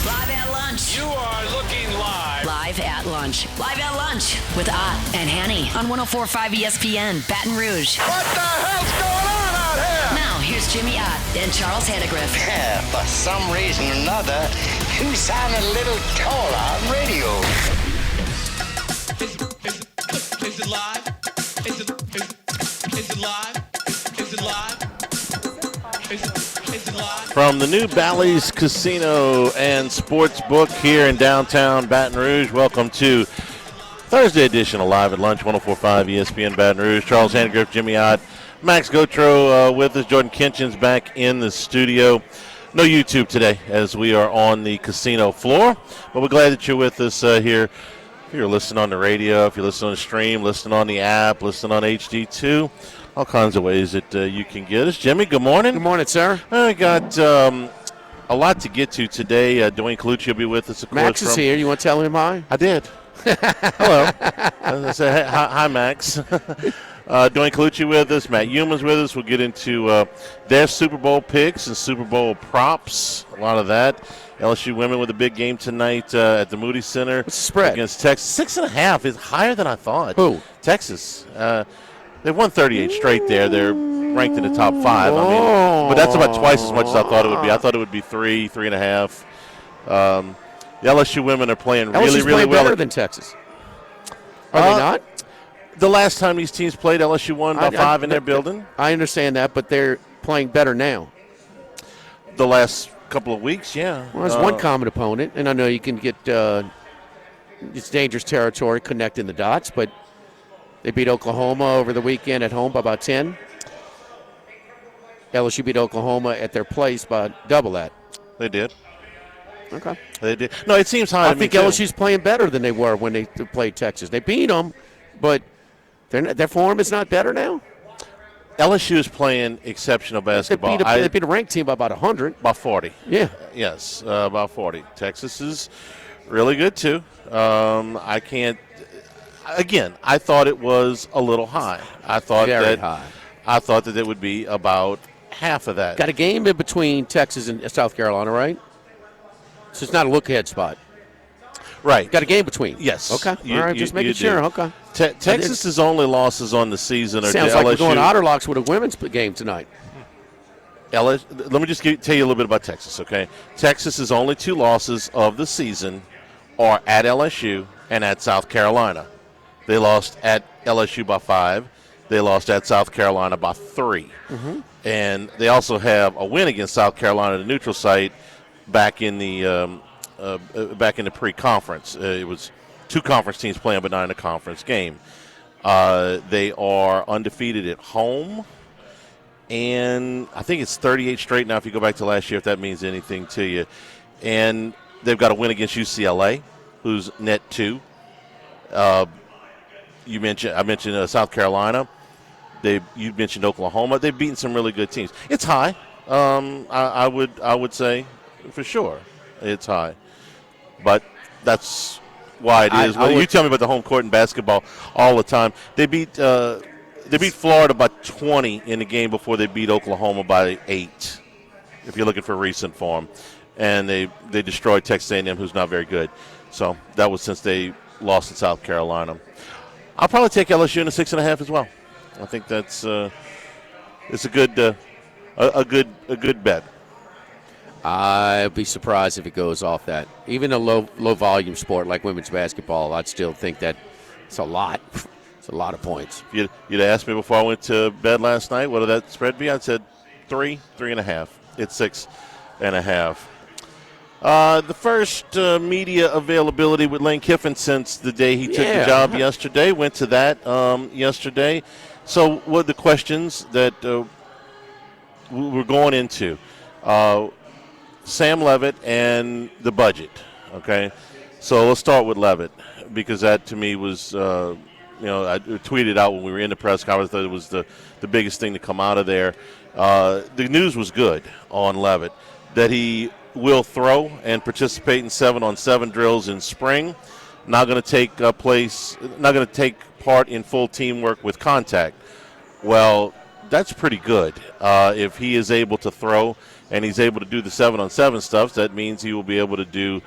Live at lunch. You are looking live. Live at lunch. Live at lunch with Ott and Hanny on 104.5 ESPN, Baton Rouge. What the hell's going on out here? Now, here's Jimmy Ott and Charles Hannegriff. Yeah, for some reason or another, you sound a little taller on radio. Is it live? Is it live? Is it live? Is it live? From the New Bally's Casino and Sportsbook here in downtown Baton Rouge, welcome to Thursday edition of Live at Lunch, 104.5 ESPN Baton Rouge. Charles Hannegriff, Jimmy Ott, Max Gotro with us. Jordan Kinchin's back in the studio. No YouTube today as we are on the casino floor, but we're glad that you're with us here. If you're listening on the radio, if you're listening on the stream, listening on the app, listening on HD2, all kinds of ways that you can get us. Jimmy, good morning. Good morning, sir. I got a lot to get to today. Dwayne Colucci will be with us, of course. Max is here. You want to tell him hi? I did. Hello. I said, hi, Max. Dwayne Colucci with us. Matt Human's with us. We'll get into their Super Bowl picks and Super Bowl props. A lot of that. LSU women with a big game tonight at the Moody Center. What's the spread? Against Texas. 6.5 is higher than I thought. Who? Texas. They've won 38 straight there. They're ranked in the top 5. I mean, but that's about twice as much as I thought it would be. I thought it would be 3.5. The LSU women are playing really playing well. Better than Texas. Are they not? The last time these teams played, LSU won by 5 in their building. I understand that, but they're playing better now. The last couple of weeks, yeah. Well, there's one common opponent, and I know you can get it's dangerous territory connecting the dots, but they beat Oklahoma over the weekend at home by about 10. LSU beat Oklahoma at their place by double that. They did. Okay. They did. No, it seems high I to me, think too. LSU's playing better than they were when they played Texas. They beat them, but their form is not better now. LSU is playing exceptional basketball. They beat a ranked team by about 100. By 40. Yeah. Yes, about 40. Texas is really good, too. I can't – again, I thought it was a little high. Very high. I thought that it would be about half of that. Got a game in between Texas and South Carolina, right? So it's not a look-ahead spot. Right. Got a game between. Yes. Okay. All right, just making sure. Okay. Texas's only losses on the season are sounds to like LSU. we're going Otterlocks with a women's game tonight. Let me just tell you a little bit about Texas, okay? Texas's only 2 losses of the season are at LSU and at South Carolina. They lost at LSU by 5. They lost at South Carolina by 3. Mm-hmm. And they also have a win against South Carolina at the neutral site back in the pre-conference. It was 2 conference teams playing, but not in a conference game. They are undefeated at home, and I think it's 38 straight now if you go back to last year, if that means anything to you. And they've got a win against UCLA, who's net 2. I mentioned South Carolina. You mentioned Oklahoma. They've beaten some really good teams. It's high. I would say for sure it's high, but that's why it is. You tell me about the home court in basketball all the time. They beat Florida by 20 in the game before they beat Oklahoma by 8. If you're looking for recent form, and they destroyed Texas A&M, who's not very good. So that was since they lost in South Carolina. I'll probably take LSU in a 6.5 as well. I think that's it's a good bet. I'd be surprised if it goes off that. Even a low volume sport like women's basketball, I'd still think that it's a lot. It's a lot of points. If you'd asked me before I went to bed last night, what would that spread be? I'd said 3.5. It's 6.5. The first media availability with Lane Kiffin since the day he took the job yesterday. Went to that yesterday. So what are the questions that we're going into? Sam Levitt and the budget, okay? So let's start with Levitt because that to me was, I tweeted out when we were in the press conference that it was the biggest thing to come out of there. The news was good on Levitt, that he will throw and participate in 7-on-7 drills in spring. Not going to take part in full teamwork with contact. Well, that's pretty good. If he is able to throw and he's able to do the 7-on-7 stuff, that means he will be able to do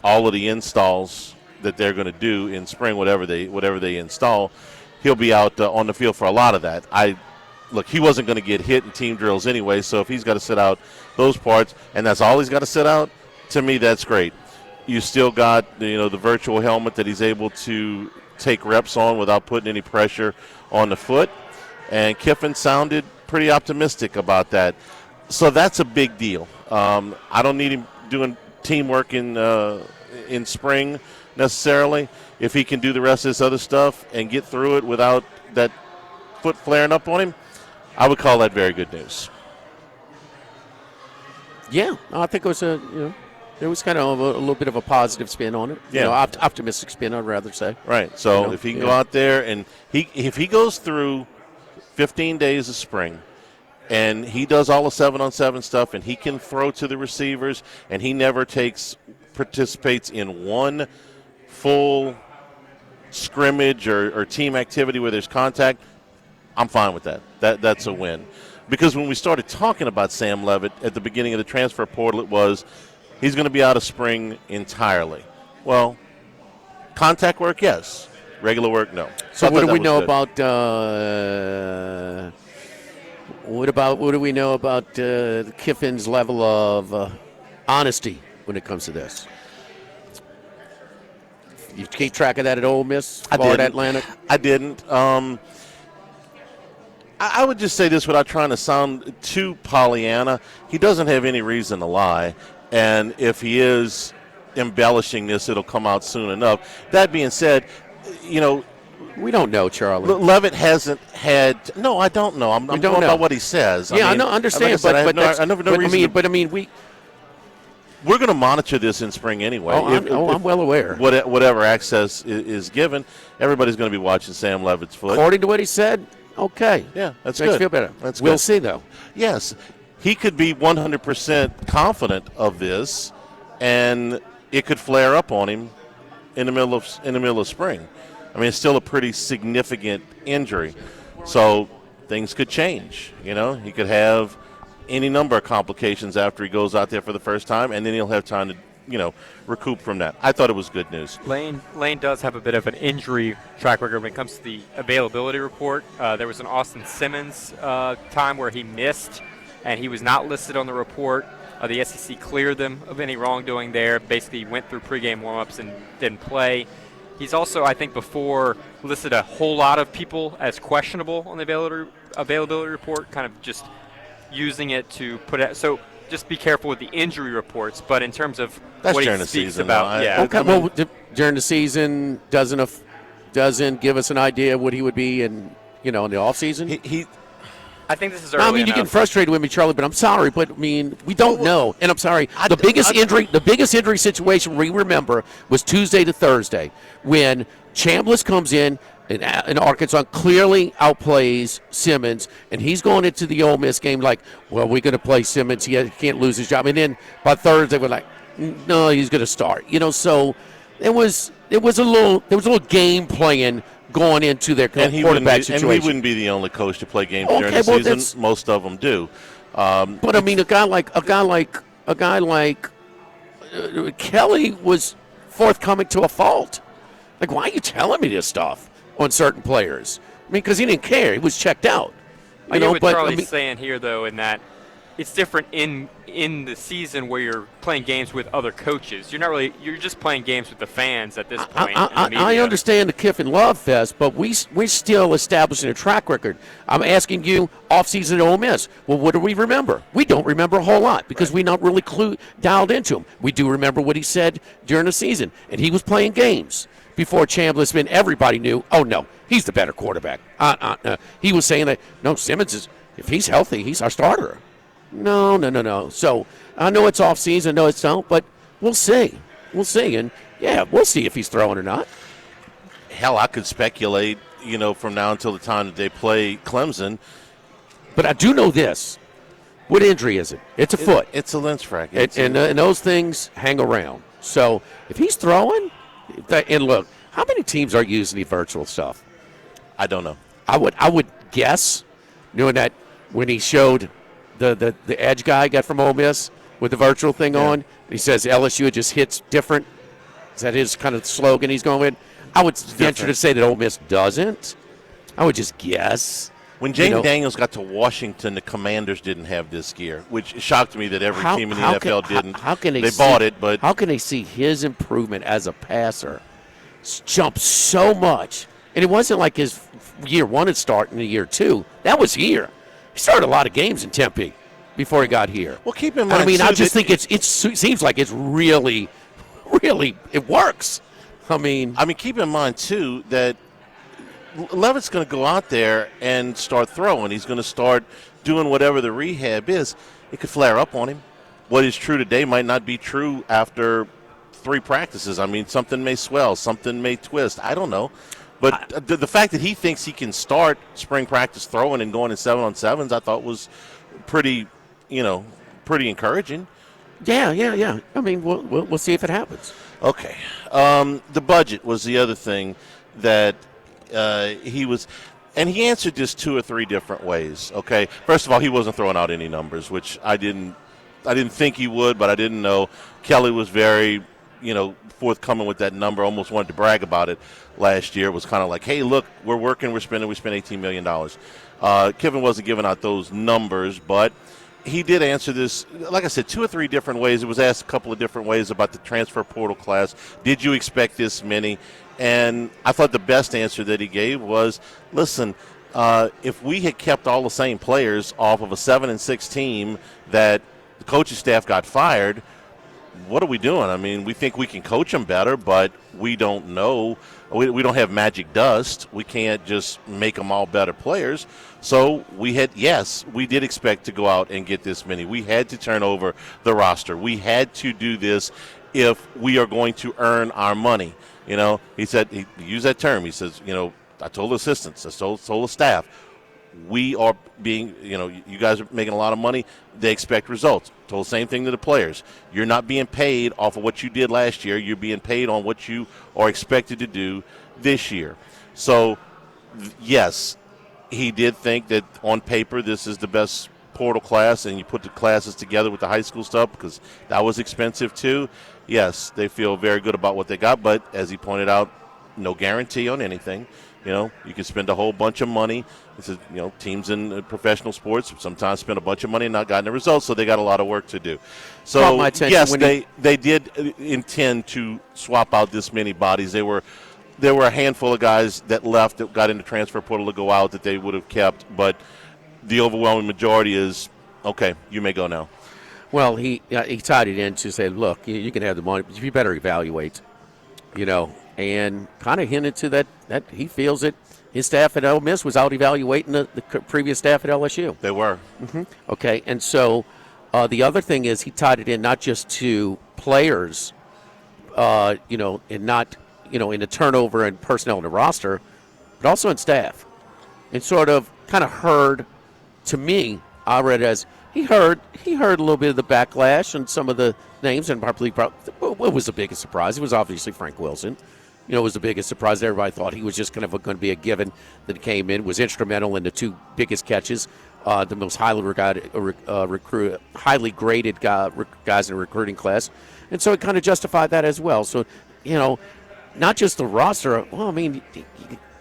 all of the installs that they're going to do in spring, whatever they install. He'll be out on the field for a lot of that. Look, he wasn't going to get hit in team drills anyway, so if he's got to sit out those parts and that's all he's got to sit out, to me that's great. You still got the virtual helmet that he's able to take reps on without putting any pressure on the foot, and Kiffin sounded pretty optimistic about that. So that's a big deal. I don't need him doing teamwork in spring necessarily. If he can do the rest of this other stuff and get through it without that foot flaring up on him, I would call that very good news. Yeah, I think it was there was kind of a little bit of a positive spin on it. Yeah, optimistic spin, I'd rather say. Right. So if he can go out there and if he goes through 15 days of spring and he does all the 7-on-7 stuff and he can throw to the receivers and he never participates in one full scrimmage or team activity where there's contact, I'm fine with that. That's a win. Because when we started talking about Sam Levitt at the beginning of the transfer portal, it was he's going to be out of spring entirely. Well, contact work, yes. Regular work, no. So what do we know about what do we know about Kiffin's level of honesty when it comes to this? You keep track of that at Ole Miss, Florida Atlantic? I didn't. I would just say this without trying to sound too Pollyanna. He doesn't have any reason to lie. And if he is embellishing this, it'll come out soon enough. That being said, we don't know, Charlie. Levitt hasn't had. No, I don't know. I'm going by what he says. Yeah, I know, understand. We're going to monitor this in spring anyway. I'm well aware. Whatever access is given, everybody's going to be watching Sam Levitt's foot. According to what he said, okay. Yeah, that's Makes good. You feel better. We'll good. See, though. Yes, he could be 100% confident of this, and it could flare up on him in the middle of spring. I mean, it's still a pretty significant injury, so things could change. He could have any number of complications after he goes out there for the first time, and then he'll have time to, recoup from that. I thought it was good news. Lane does have a bit of an injury track record when it comes to the availability report. There was an Austin Simmons time where he missed, and he was not listed on the report. The SEC cleared them of any wrongdoing there. Basically, went through pregame warmups and didn't play. He's also, I think, before listed a whole lot of people as questionable on the availability report, kind of just using it to put it. So just be careful with the injury reports. But in terms of what he speaks about, during the season doesn't give us an idea of what he would be in the off season. I think this is early you get frustrated with me, Charlie, but I'm sorry. But, we don't know. And I'm sorry. The biggest injury situation we remember was Tuesday to Thursday when Chambliss comes in and Arkansas clearly outplays Simmons, and he's going into the Ole Miss game like, well, we're going to play Simmons. He can't lose his job. And then by Thursday, we're like, no, he's going to start. So there was a little game playing going into their quarterback situation. And he wouldn't be the only coach to play games during the season. Most of them do. But I mean, a guy like Kelly was forthcoming to a fault. Like, why are you telling me this stuff on certain players? I mean, because he didn't care. He was checked out. I know what Charlie's saying here, though, in that it's different in the season where you're playing games with other coaches. You're just playing games with the fans at this point. I understand the Kiffin Love Fest, but we're still establishing a track record. I'm asking you, offseason at Ole Miss. Well, what do we remember? We don't remember a whole lot because we're not really dialed into him. We do remember what he said during the season, and he was playing games before Chambliss, and everybody knew, oh, no, he's the better quarterback. He was saying that, no, Simmons is, if he's healthy, he's our starter. No. So I know it's off season, no, it's not, but we'll see. We'll see. And, yeah, we'll see if he's throwing or not. Hell, I could speculate, from now until the time that they play Clemson. But I do know this. What injury is it? It's a foot. It's a Lynch fracture. And those things hang around. So if he's throwing, and look, how many teams are using the virtual stuff? I don't know. I would guess Knowing that when he showed the edge guy got from Ole Miss with the virtual thing on, he says LSU just hits different. Is that his kind of slogan he's going with? I would venture to say that Ole Miss doesn't. I would just guess. When Jaden Daniels got to Washington, the Commanders didn't have this gear, which shocked me that every team in the NFL didn't. How can they bought it, but how can they see his improvement as a passer jump so much? And it wasn't like his year one had started in the year two. That was here. He started a lot of games in Tempe before he got here. Well, keep in mind. I mean, I just think it seems like it's really it works. I mean, keep in mind too that Levitt's going to go out there and start throwing. He's going to start doing whatever the rehab is. It could flare up on him. What is true today might not be true after 3 practices. I mean, something may swell, something may twist. I don't know. But the fact that he thinks he can start spring practice throwing and going in 7-on-7s, I thought was pretty encouraging. Yeah. I mean, we'll see if it happens. Okay. The budget was the other thing that he answered this 2 or 3 different ways. Okay. First of all, he wasn't throwing out any numbers, which I didn't think he would, but I didn't know. Kelly was very, forthcoming with that number. Almost wanted to brag about it last year. It was kind of like, hey, look, we're working, we spent $18 million. Kiffin wasn't giving out those numbers, but he did answer this, like I said, 2 or 3 different ways. It was asked a couple of different ways about the transfer portal class. Did you expect this many? And I thought the best answer that he gave was, listen, if we had kept all the same players off of a 7-6 team that the coaching staff got fired, what are we doing? I mean, we think we can coach them better, but we don't know. We don't have magic dust. We can't just make them all better players. So we did expect to go out and get this many. We had to turn over the roster. We had to do this if we are going to earn our money. He said, he used that term. He says, I told the assistants, I told the staff, we are being, you guys are making a lot of money. They expect results. Told the same thing to the players. You're not being paid off of what you did last year. You're being paid on what you are expected to do this year. So, yes, he did think that on paper this is the best portal class, and you put the classes together with the high school stuff because that was expensive too. Yes, they feel very good about what they got, but as he pointed out, no guarantee on anything. You can spend a whole bunch of money. It's teams in professional sports sometimes spend a bunch of money and not gotten the results, so they got a lot of work to do. So, yes, they did intend to swap out this many bodies. There were a handful of guys that left that got into transfer portal to go out that they would have kept, but the overwhelming majority is, okay, you may go now. Well, he tied it in to say, look, you can have the money, but you better evaluate, and kind of hinted to that he feels that his staff at Ole Miss was out evaluating the previous staff at LSU. They were. Mm-hmm. Okay, and so the other thing is he tied it in not just to players, and not, in the turnover and personnel in the roster, but also in staff. And sort of kind of heard, to me, I read as he heard a little bit of the backlash and some of the names, and probably what was the biggest surprise? It was obviously Frank Wilson. It was the biggest surprise. Everybody thought he was just going to be a given that came in, was instrumental in the 2 biggest catches, the most highly graded guys in the recruiting class. And so it kind of justified that as well. So, not just the roster. Well, I mean,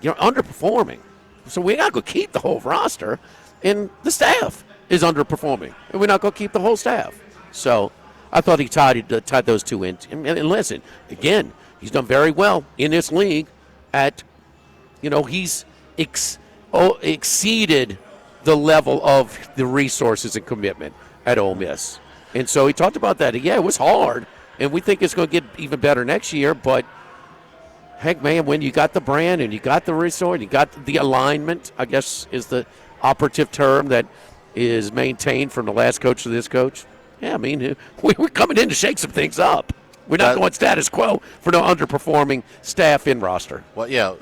you're underperforming. So we're not going to keep the whole roster, and the staff is underperforming, and we're not going to keep the whole staff. So I thought he tied those 2 in. And listen, again, he's done very well in this league at, he's exceeded the level of the resources and commitment at Ole Miss. And so he talked about that. Yeah, it was hard, and we think it's going to get even better next year, but heck, man, when you got the brand and you got the resource, you got the alignment, I guess is the operative term that is maintained from the last coach to this coach. Yeah, I mean, we're coming in to shake some things up. We're not going status quo for no underperforming staff in roster. Well, yeah,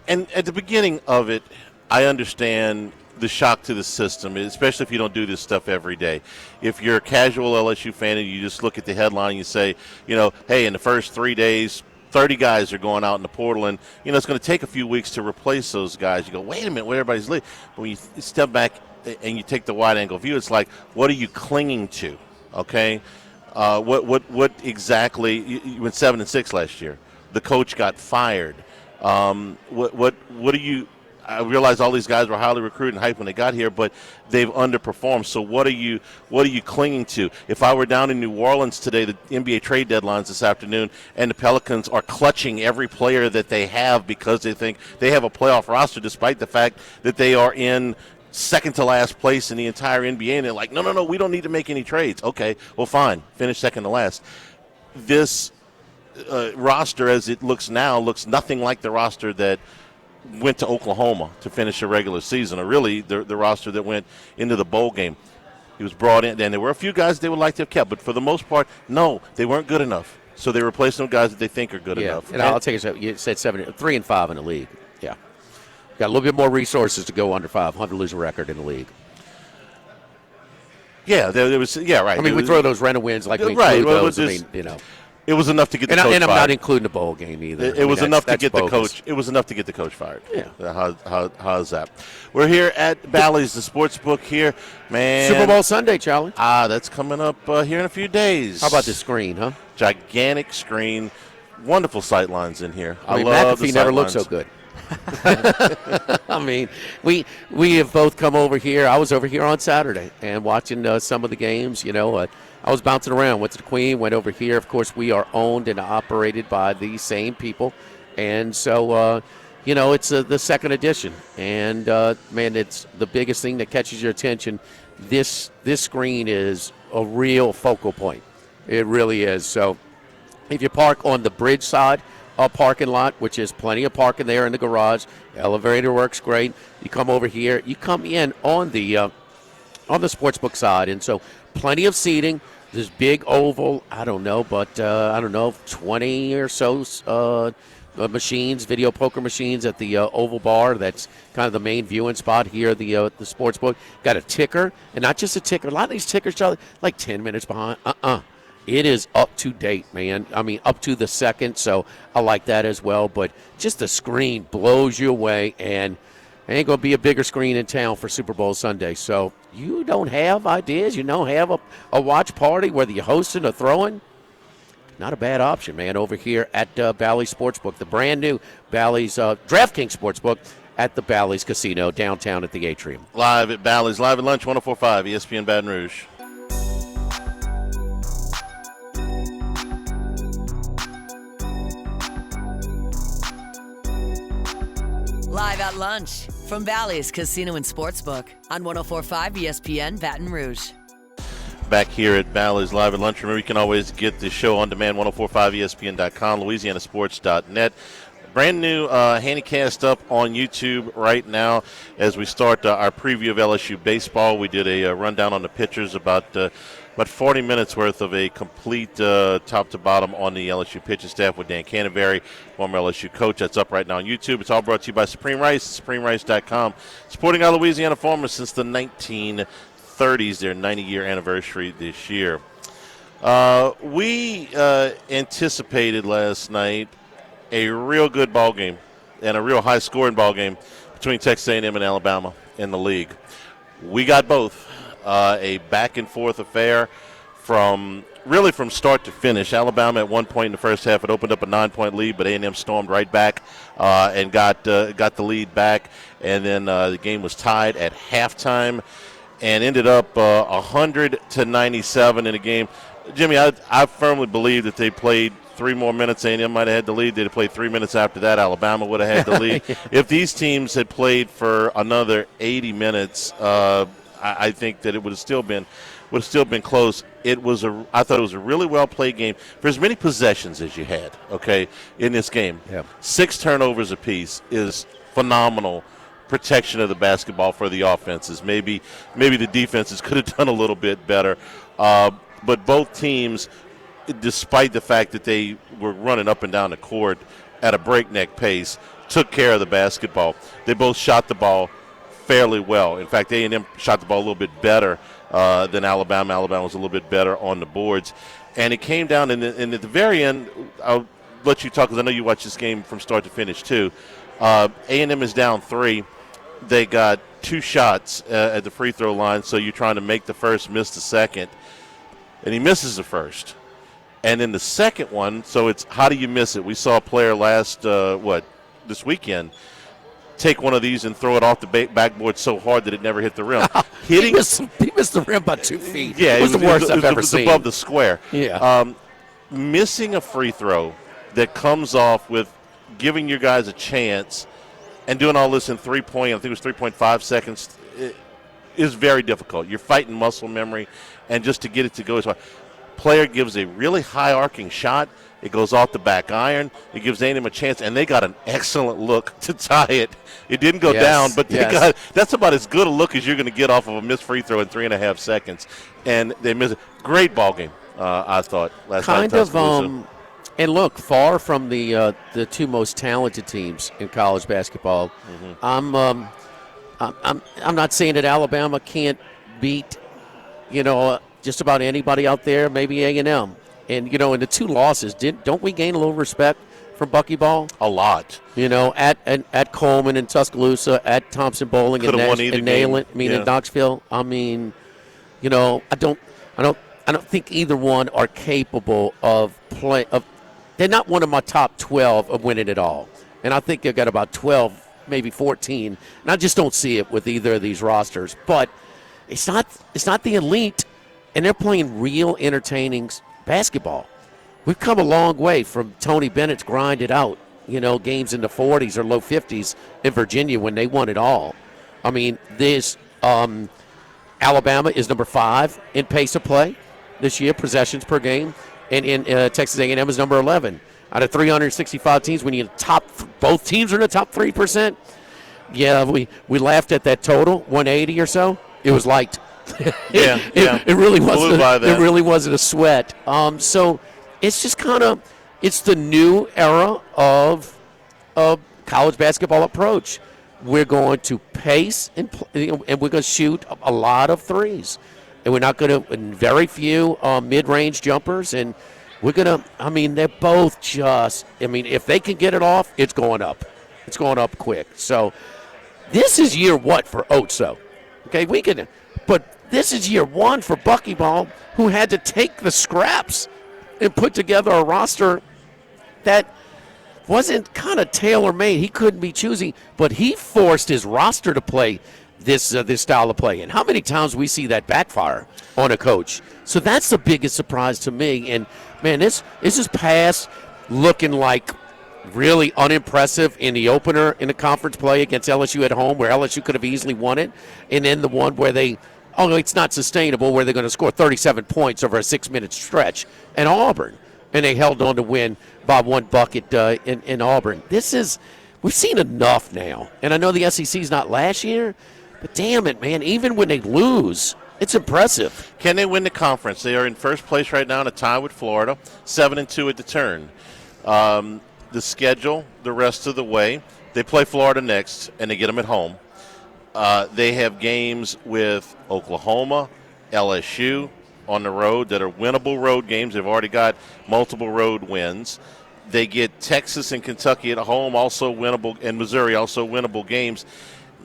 and at the beginning of it, I understand the shock to the system, especially if you don't do this stuff every day. If you're a casual LSU fan and you just look at the headline, you say, hey, in the first 3 days, 30 guys are going out in the portal, and it's going to take a few weeks to replace those guys. You go, wait a minute, where everybody's leaving? But when you step back and you take the wide-angle view, it's like, what are you clinging to? Okay, what exactly? You went 7-6 last year. The coach got fired. What are you? I realize all these guys were highly recruited and hyped when they got here, but they've underperformed. So what are you clinging to? If I were down in New Orleans today, the NBA trade deadline's this afternoon, and the Pelicans are clutching every player that they have because they think they have a playoff roster, despite the fact that they are in second to last place in the entire NBA, and they're like, no, we don't need to make any trades. Okay, well, fine, finish second to last. This roster, as it looks now, looks nothing like the roster that went to Oklahoma to finish a regular season, or really the roster that went into the bowl game. He was brought in, and there were a few guys they would like to have kept, but for the most part, no, they weren't good enough. So they replaced them with guys that they think are good enough. And I'll take it. You said 3-5 in the league. Yeah, got a little bit more resources to go under 500 losing record in the league. Yeah, there was. Yeah, right. I mean, we throw those rental wins like we right. include well, those. I mean, it was enough to get the coach fired. And I'm not including the bowl game either. It was enough to get the coach. It was enough to get the coach fired. Yeah. How's that? We're here at Bally's, the sports book here, man. Super Bowl Sunday, Charlie. That's coming up here in a few days. How about the screen, huh? Gigantic screen, wonderful sight lines in here. I mean, love McAfee never looked so good. I mean, we have both come over here. I was over here on Saturday and watching some of the games. I was bouncing around. Went to the Queen, went over here. Of course, we are owned and operated by the same people, and so it's the second edition. And man, it's the biggest thing that catches your attention. This screen is a real focal point. It really is. So if you park on the bridge side parking lot, which is plenty of parking there in the garage, the elevator works great. You come over here, you come in on the sportsbook side, and so plenty of seating. This big oval, I don't know, 20 or so machines, video poker machines at the oval bar. That's kind of the main viewing spot here, the sportsbook. Got a ticker, and not just a ticker. A lot of these tickers, Charlie, like 10 minutes behind. It is up to date, man. I mean, up to the second, so I like that as well. But just the screen blows you away, and there ain't going to be a bigger screen in town for Super Bowl Sunday. So you don't have ideas, you don't have a watch party, whether you're hosting or throwing, not a bad option, man, over here at Bally's Sportsbook, the brand new Bally's DraftKings Sportsbook at the Bally's Casino downtown at the Atrium. Live at Bally's, live at lunch, 104.5 ESPN Baton Rouge. Live at lunch from Bally's Casino and Sportsbook on 104.5 ESPN Baton Rouge. Back here at Bally's Live at Lunch. Remember, you can always get the show on demand, 1045ESPN.com, LouisianaSports.net. Brand new Handycast up on YouTube right now as we start our preview of LSU baseball. We did a rundown on the pitchers, about 40 minutes worth of a complete top to bottom on the LSU pitching staff with Dan Canterbury, former LSU coach. That's up right now on YouTube. It's all brought to you by Supreme Rice, SupremeRice.com, supporting our Louisiana farmers since the 1930s, their 90-year anniversary this year. We anticipated last night a real good ball game and a real high-scoring ball game between Texas A&M and Alabama in the league. We got both. A back-and-forth affair from start to finish. Alabama at one point in the first half, it opened up a 9-point lead, but A&M stormed right back and got the lead back. And then the game was tied at halftime and ended up 100-97 in a game. Jimmy, I firmly believe that they played 3 more minutes. A&M might have had the lead. They'd have played 3 minutes after that. Alabama would have had the lead. Yeah. If these teams had played for another 80 minutes, I think that it would have still been close. I thought it was a really well played game for as many possessions as you had. Okay, in this game, 6 turnovers apiece is phenomenal protection of the basketball for the offenses. Maybe the defenses could have done a little bit better, but both teams, despite the fact that they were running up and down the court at a breakneck pace, took care of the basketball. They both shot the ball fairly well. In fact, A&M shot the ball a little bit better than Alabama. Alabama was a little bit better on the boards. And it came down, and at the very end, let you talk because I know you watch this game from start to finish too. A&M is down 3. They got 2 shots at the free throw line, so you're trying to make the first, miss the second, and he misses the first. And then the second one, so it's how do you miss it? We saw a player this weekend, take one of these and throw it off the backboard so hard that it never hit the rim. He missed the rim by 2 feet. Yeah, it was the worst I've ever seen. It was above the square. Yeah. Missing a free throw that comes off with giving your guys a chance and doing all this in I think it was 3.5 seconds, is very difficult. You're fighting muscle memory, and just to get it to go as well. Player gives a really high arcing shot. It goes off the back iron. It gives A&M a chance, and they got an excellent look to tie it. It didn't go down, but that's about as good a look as you're going to get off of a missed free throw in 3.5 seconds. And they missed it. Great ball game, I thought, last night. And look, far from the 2 most talented teams in college basketball. Mm-hmm. I'm not saying that Alabama can't beat, just about anybody out there. Maybe A&M, and in the 2 losses, don't we gain a little respect from Buckyball? A lot. At Coleman and Tuscaloosa, at Thompson Bowling and Nayland. In Knoxville. I don't think either one are capable of play. They're not one of my top 12 of winning it all. And I think they've got about 12, maybe 14. And I just don't see it with either of these rosters. But it's not the elite, and they're playing real entertaining basketball. We've come a long way from Tony Bennett's grinded out, games in the 40s or low 50s in Virginia when they won it all. I mean, Alabama is number 5 in pace of play this year, possessions per game. And in Texas A&M is number 11. Out of 365 teams, when you both teams are in the top 3%. Yeah, we laughed at that total, 180 or so. It was light. It really wasn't. It really wasn't a sweat. So it's just it's the new era of college basketball approach. We're going to pace and we're going to shoot a lot of threes. And we're not going to, very few mid-range jumpers. And we're going to, they're both if they can get it off, it's going up. It's going up quick. So this is year what for Otso? Okay, but this is year 1 for Buckyball, who had to take the scraps and put together a roster that wasn't kind of tailor-made. He couldn't be choosy, but he forced his roster to play this style of play. And how many times we see that backfire on a coach? So that's the biggest surprise to me. And, man, this is past looking like really unimpressive in the opener in the conference play against LSU at home, where LSU could have easily won it, and then the one where it's not sustainable, where they're going to score 37 points over a 6-minute stretch at Auburn. And they held on to win by 1 bucket in Auburn. We've seen enough now. And I know the SEC's not last year, but damn it, man, even when they lose, it's impressive. Can they win the conference? They are in first place right now in a tie with Florida, 7-2 at the turn. The schedule, the rest of the way, they play Florida next, and they get them at home. They have games with Oklahoma, LSU on the road that are winnable road games. They've already got multiple road wins. They get Texas and Kentucky at home, also winnable, and Missouri, also winnable games.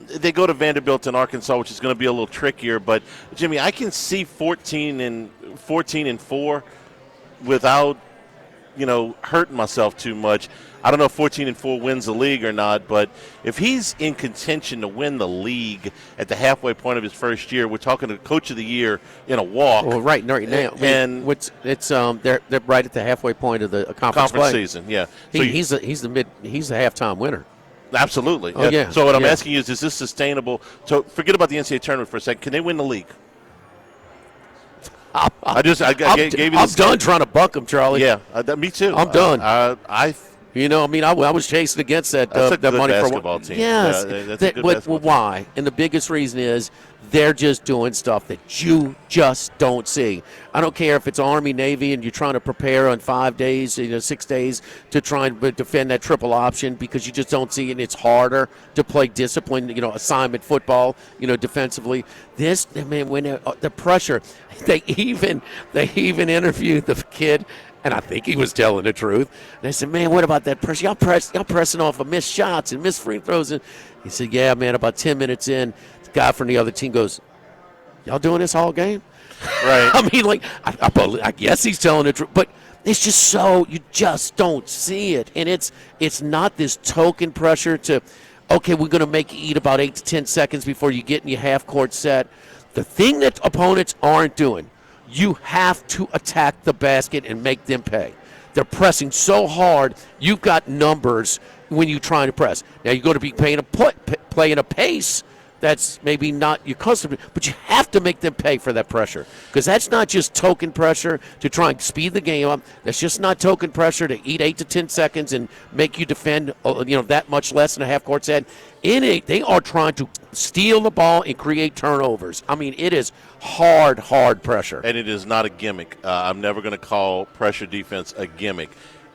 They go to Vanderbilt and Arkansas, which is going to be a little trickier. But, Jimmy, I can see 14-4 without, hurting myself too much. I don't know if 14-4 wins the league or not, but if he's in contention to win the league at the halfway point of his first year, we're talking to Coach of the Year in a walk. Well, right now, they're right at the halfway point of the conference season. Yeah, he's the halftime winner. Absolutely. Oh, yeah. So what I'm asking you is this sustainable? So forget about the NCAA tournament for a second. Can they win the league? I'm gave you this. I'm done trying to buck them, Charlie. Yeah, me too. I'm done. I was chasing against that money basketball team. Yes, that's a good basketball team. Why? And the biggest reason is they're just doing stuff that you just don't see. I don't care if it's Army, Navy, and you're trying to prepare on 5 days, 6 days to try and defend that triple option because you just don't see it. And it's harder to play disciplined, assignment football, defensively. When the pressure, they even interviewed the kid And I think he was telling the truth. And I said, man, what about that pressure? Y'all pressing off of missed shots and missed free throws. And he said, yeah, man, about 10 minutes in, the guy from the other team goes, y'all doing this all game? Right. I mean, like, I guess he's telling the truth. But it's just so, you just don't see it. And it's not this token pressure to, okay, we're going to make you eat about 8 to 10 seconds before you get in your half-court set. The thing that opponents aren't doing, you have to attack the basket and make them pay. They're pressing so hard, you've got numbers when you're trying to press. Now, you're going to be playing a pace that's maybe not your custom, but you have to make them pay for that pressure, because that's not just token pressure to try and speed the game up. That's just not token pressure to eat 8 to 10 seconds and make you defend that much less than a half-court set. They are trying to steal the ball and create turnovers. I mean, it is hard pressure. And it is not a gimmick. I'm never going to call pressure defense a gimmick.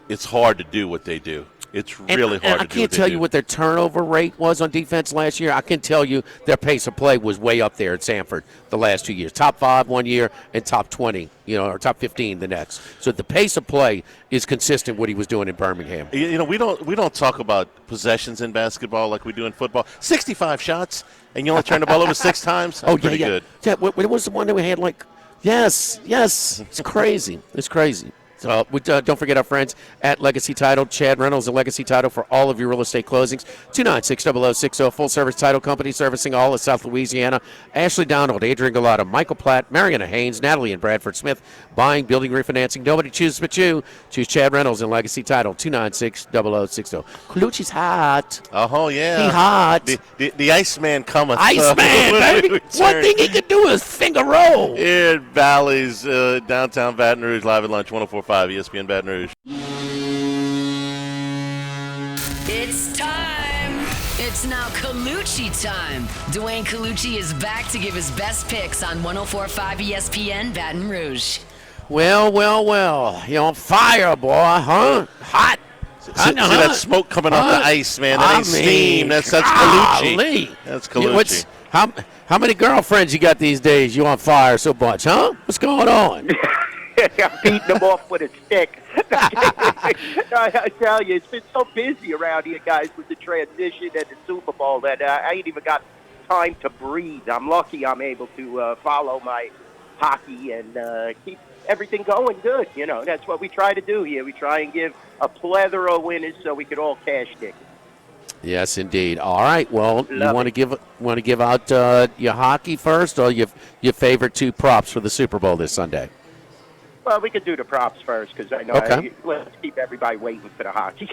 It's hard to do what they do. It's really hard to do. I can't tell you what their turnover rate was on defense last year. I can tell you their pace of play was way up there at Sanford the last 2 years. Top 5 one year and top 20, or top 15 the next. So the pace of play is consistent with what he was doing in Birmingham. We don't talk about possessions in basketball like we do in football. 65 shots, and you only turn the ball over 6 times? That's pretty good. Yeah, what was the one that we had yes. It's crazy. It's crazy. So don't forget our friends at Legacy Title. Chad Reynolds at Legacy Title for all of your real estate closings. 296-0060, full-service title company servicing all of South Louisiana. Ashley Donald, Adrian Galata, Michael Platt, Mariana Haynes, Natalie and Bradford Smith. Buying, building, refinancing. Nobody chooses but you. Choose Chad Reynolds and Legacy Title. 296-0060. Colucci's hot. Oh, yeah. He hot. The Iceman cometh. Iceman, baby. One thing he can do is finger roll. In Bally's, downtown Baton Rouge, live at lunch, 104.5 ESPN Baton Rouge. It's time. It's now Colucci time. Dwayne Colucci is back to give his best picks on 104.5 ESPN Baton Rouge. Well. You're on fire, boy, huh? Hot. See that smoke coming off the ice, man. That ain't steam. That's Colucci. That's Colucci. How many girlfriends you got these days? You on fire so much, huh? What's going on? I'm beating them off with a stick. I tell you, it's been so busy around here, guys, with the transition and the Super Bowl that I ain't even got time to breathe. I'm lucky I'm able to follow my hockey and keep everything going good. That's what we try to do here. We try and give a plethora of winners so we could all cash tickets. Yes, indeed. All right. Well, you want to give out your hockey first, or your favorite 2 props for the Super Bowl this Sunday? Well, we could do the props first because I know let's keep everybody waiting for the hockey.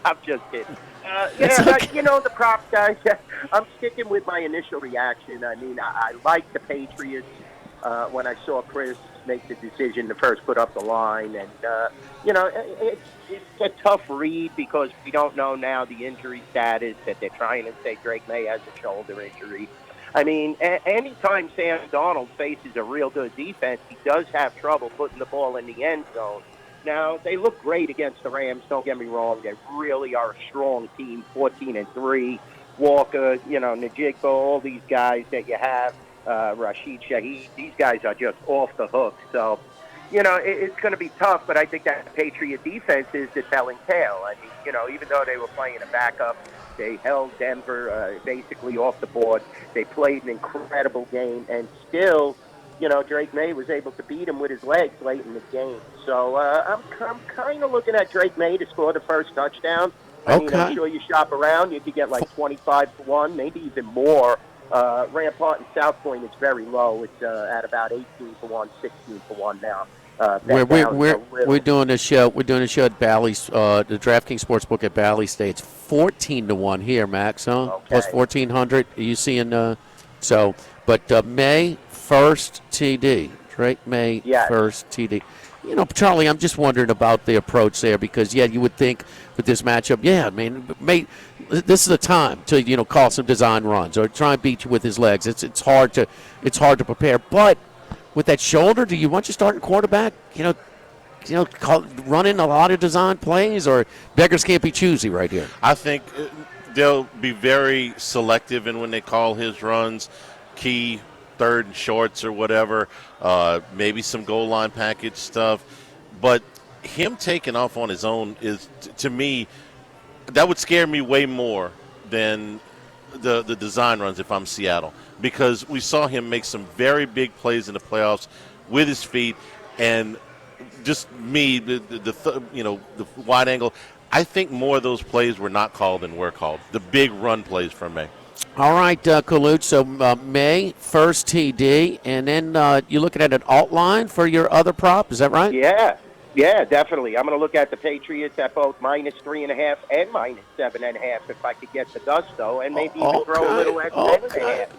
I'm just kidding. The props, guys, I'm sticking with my initial reaction. I mean, I like the Patriots when I saw Chris make the decision to first put up the line. And, it's a tough read because we don't know now the injury status that they're trying to say Drake May has a shoulder injury. I mean, anytime Sam Darnold faces a real good defense, he does have trouble putting the ball in the end zone. Now, they look great against the Rams, don't get me wrong. They really are a strong team, 14-3. Walker, Najigba, all these guys that you have, Rashid Shaheed, these guys are just off the hook. So, it's going to be tough, but I think that Patriot defense is the telling tale. I mean, even though they were playing a backup, they held Denver basically off the board. They played an incredible game, and still, Drake May was able to beat him with his legs late in the game. So I'm kind of looking at Drake May to score the first touchdown. I mean, I'm sure you shop around, you could get like 25-1, maybe even more. Rampart and South Point is very low. It's at about 18-1, 16-1 now. We're doing a show. We're doing a show at Bally's, the DraftKings Sportsbook at Bally States. 14-1 here, Max. Huh? Okay. Plus 1,400. Are you seeing? But May first TD. Drake May first TD. Charlie, I'm just wondering about the approach there because you would think with this matchup, this is the time to call some design runs or try and beat you with his legs. It's hard to prepare, but with that shoulder, do you want your starting quarterback, running a lot of design plays, or beggars can't be choosy right here? I think they'll be very selective in when they call his runs, key third and shorts or whatever, maybe some goal line package stuff. But him taking off on his own is, to me, that would scare me way more than the design runs if I'm Seattle, because we saw him make some very big plays in the playoffs with his feet, and just the wide angle. I think more of those plays were not called than were called. The big run plays from May. All right, Kalut. So May, first TD, and then you're looking at an alt line for your other prop. Is that right? Yeah, definitely. I'm going to look at the Patriots at both -3.5 and -7.5 if I could get the gusto, and maybe even throw a little at 10.5.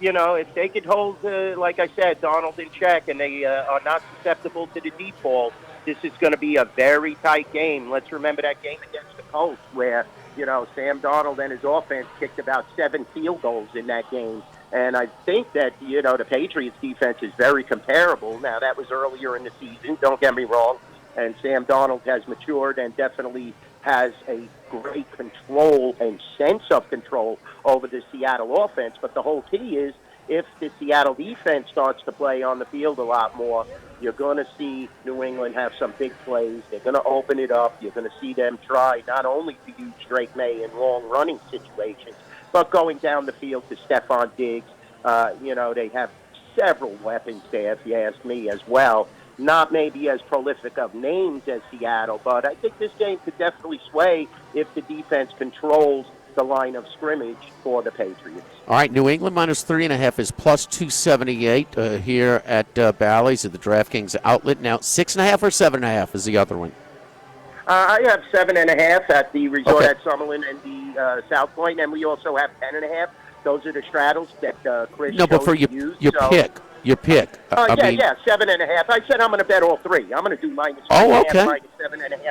You know, if they could hold, like I said, Donald in check, and they are not susceptible to the deep ball, this is going to be a very tight game. Let's remember that game against the Colts where, Sam Darnold and his offense kicked about 7 field goals in that game. And I think that, the Patriots defense is very comparable. Now, that was earlier in the season, don't get me wrong. And Sam Darnold has matured and definitely has a great control and sense of control over the Seattle offense. But the whole key is, if the Seattle defense starts to play on the field a lot more, you're going to see New England have some big plays. They're going to open it up. You're going to see them try not only to use Drake May in long running situations, but going down the field to Stephon Diggs. They have several weapons there, if you ask me, as well. Not maybe as prolific of names as Seattle, but I think this game could definitely sway if the defense controls the line of scrimmage for the Patriots. All right, New England -3.5 is +278 here at Bally's at the DraftKings outlet. Now, 6.5 or 7.5 is the other one. I have 7.5 at the resort at Summerlin and the South Point, and we also have 10.5. Those are the straddles that Chris. No, but for your pick. Your pick. Yeah, 7.5. I said I'm going to bet all three. I'm going to do -7.5, -7.5, and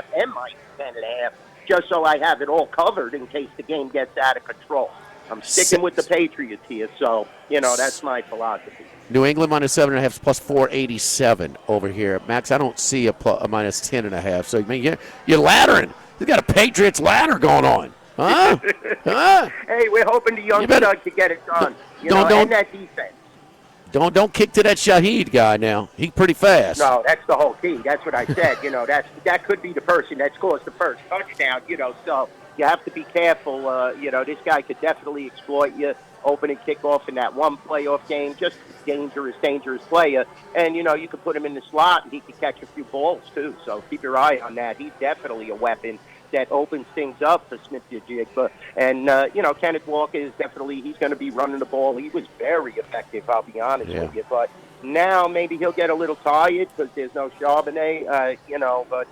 -10.5, just so I have it all covered in case the game gets out of control. I'm sticking with the Patriots here, so, that's my philosophy. New England -7.5 is +487 over here. Max, I don't see a -10.5. So, I mean, you're laddering. You got a Patriots ladder going on. Huh? Hey, we're hoping the young stud can get it done. And that defense. Don't kick to that Shaheed guy now. He's pretty fast. No, that's the whole key. That's what I said. That could be the person that scores the first touchdown. So you have to be careful. This guy could definitely exploit you. Opening kickoff in that one playoff game, just dangerous player. And, you could put him in the slot and he could catch a few balls too. So keep your eye on that. He's definitely a weapon that opens things up for Smith-Njigba. And, Kenneth Walker is definitely, he's going to be running the ball. He was very effective, I'll be honest with you. But now maybe he'll get a little tired because there's no Charbonnet, but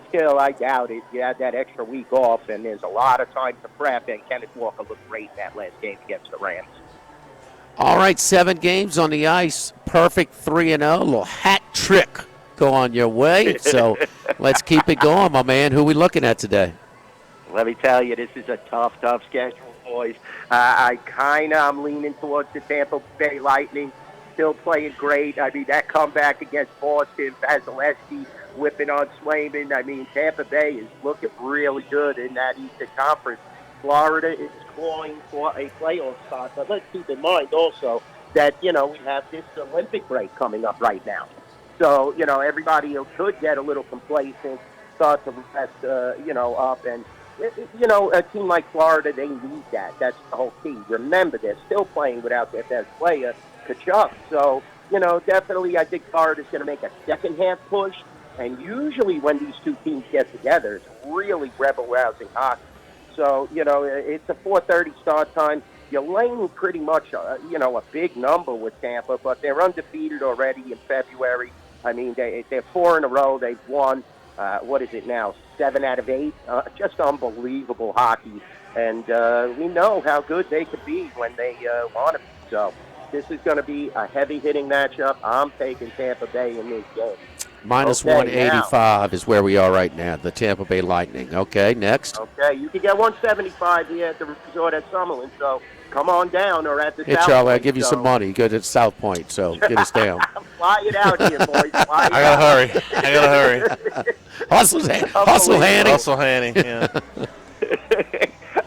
still, I doubt it. You had that extra week off, and there's a lot of time to prep, and Kenneth Walker looked great in that last game against the Rams. All right, 7 games on the ice. Perfect 3-0. A little hat trick go on your way. So let's keep it going, my man. Who are we looking at today? Let me tell you, this is a tough schedule, boys. I'm leaning towards the Tampa Bay Lightning. Still playing great. I mean, that comeback against Boston, Vasilevsky whipping on Swayman. I mean, Tampa Bay is looking really good in that Eastern Conference. Florida is clawing for a playoff spot, but let's keep in mind also that, we have this Olympic break coming up right now. So, everybody could get a little complacent, start to rest, up. And, a team like Florida, they need that. That's the whole key. Remember, they're still playing without their best player, Kachuk. So, definitely I think Florida's going to make a second-half push. And usually when these two teams get together, it's really rebel-rousing hockey. So, it's a 4:30 start time. You're laying pretty much, a big number with Tampa, but they're undefeated already in February. I mean, they're 4 in a row. They've won, 7 out of 8. Just unbelievable hockey. And we know how good they could be when they want to be. So this is going to be a heavy-hitting matchup. I'm taking Tampa Bay in this game. -185 is where we are right now, the Tampa Bay Lightning. Okay, next. Okay, you can get 175 here at the resort at Summerlin, so come on down, or at the Hey, South Charlie, I'll Point, give you some money. Go to South Point, so get us down. Fly it out here, boys. Fly it I gotta hurry. Hustle, Hanny. Yeah.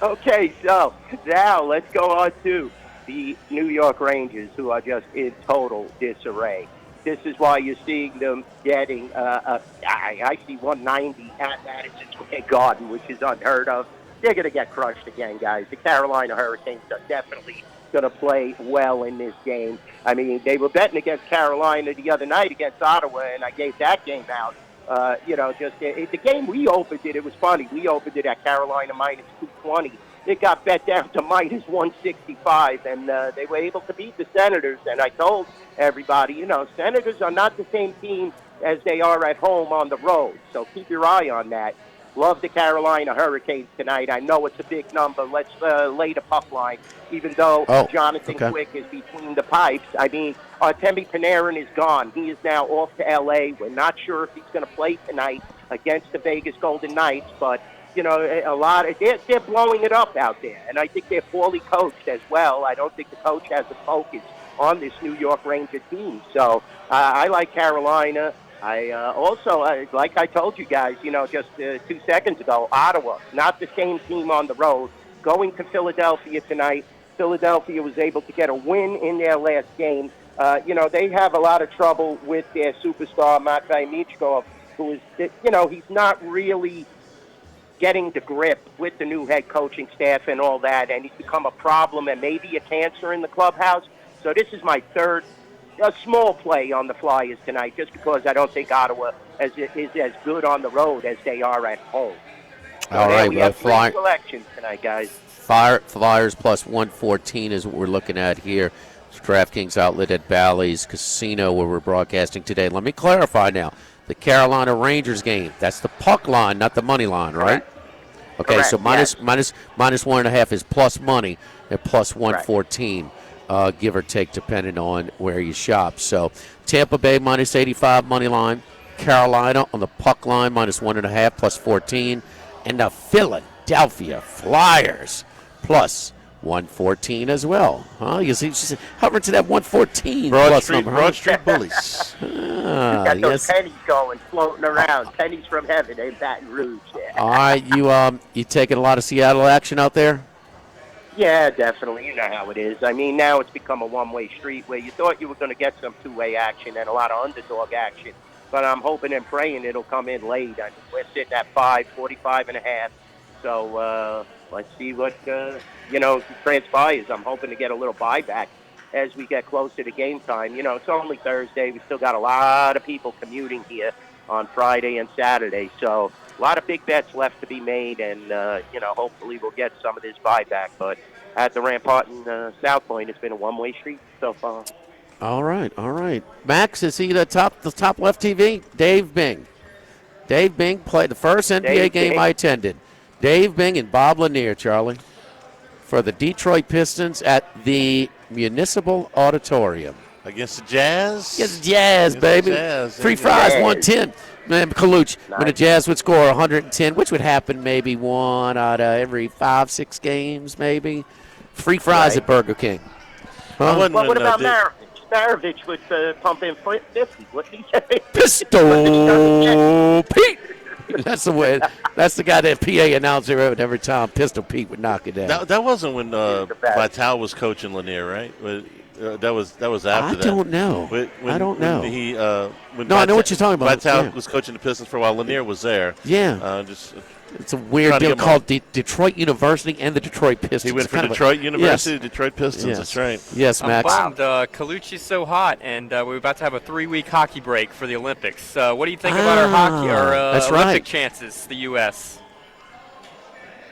Okay, so now let's go on to the New York Rangers, who are just in total disarray. this is why you're seeing them getting, I see 190 at Madison Square Garden, which is unheard of. They're going to get crushed again, guys. The Carolina Hurricanes are definitely going to play well in this game. I mean, they were betting against Carolina the other night against Ottawa, and I gave that game out. The game we opened it was funny. We opened it at Carolina minus 220. It got bet down to minus 165, and they were able to beat the Senators. And I told everybody, Senators are not the same team as they are at home on the road. So keep your eye on that. Love the Carolina Hurricanes tonight. I know it's a big number. Let's lay the puck line, even though Jonathan Quick is between the pipes. I mean, Artemi Panarin is gone. He is now off to L.A. We're not sure if he's going to play tonight against the Vegas Golden Knights, but they're blowing it up out there, and I think they're poorly coached as well. I don't think the coach has a focus on this New York Ranger team. So I like Carolina. I also, like I told you guys, just 2 seconds ago, Ottawa, not the same team on the road. Going to Philadelphia tonight, Philadelphia was able to get a win in their last game. They have a lot of trouble with their superstar, Matvei Michkov, who is, he's not really getting the grip with the new head coaching staff and all that, and he's become a problem and maybe a cancer in the clubhouse. So this is my third a small play on the Flyers tonight, just because I don't think Ottawa is as good on the road as they are at home. So all right, we have three selections tonight, guys. Flyers plus 114 is what we're looking at here. It's DraftKings outlet at Bally's Casino where we're broadcasting today. Let me clarify now. The Carolina Rangers game, that's the puck line, not the money line, right? Correct. Okay, Correct, so minus 1.5 is plus money at plus 114. Give or take, depending on where you shop. So Tampa Bay minus 85 money line, Carolina on the puck line minus 1.5 plus 14, and the Philadelphia Flyers plus 114 as well. You see, just hovering to that 114 plus number. Broad Street Bullies. Got those pennies going, floating around. Pennies from heaven in Baton Rouge. Yeah. All right, you taking a lot of Seattle action out there? Yeah, definitely. You know how it is. I mean, now it's become a one-way street where you thought you were going to get some two-way action and a lot of underdog action. But I'm hoping and praying it'll come in late. I mean, we're sitting at 45.5. So let's see what, transpires. I'm hoping to get a little buyback as we get closer to game time. It's only Thursday. We still got a lot of people commuting here on Friday and Saturday. So a lot of big bets left to be made, and, hopefully we'll get some of this buyback. But at the Rampart and South Point, it's been a one-way street so far. All right. Max, is he the top left TV? Dave Bing. Dave Bing played the first NBA game I attended. Dave Bing and Bob Lanier, Charlie, for the Detroit Pistons at the Municipal Auditorium. Against the Jazz? Against the Jazz, baby. Free fries, 110. Man, Colucci, when the Jazz would score 110, which would happen maybe one out of every 5-6 games, maybe. Free fries at Burger King. Huh? Well, what about Maravich? Maravich would pump in 50. What'd he say? Pistol Pete. That's the way. That's the guy that PA announcer every time. Pistol Pete would knock it down. That wasn't when Vitale was coaching Lanier, right? That was after that. I don't know. I don't know. I know what you're talking about. Vitale was coaching the Pistons for a while. Lanier was there. Yeah. It's a weird deal called Detroit University and the Detroit Pistons. He went from Detroit University to Detroit Pistons. Yes. That's right. Yes, Max. I'm bummed. Colucci's so hot, and we're about to have a 3-week hockey break for the Olympics. What do you think about our Olympic chances, the U.S.?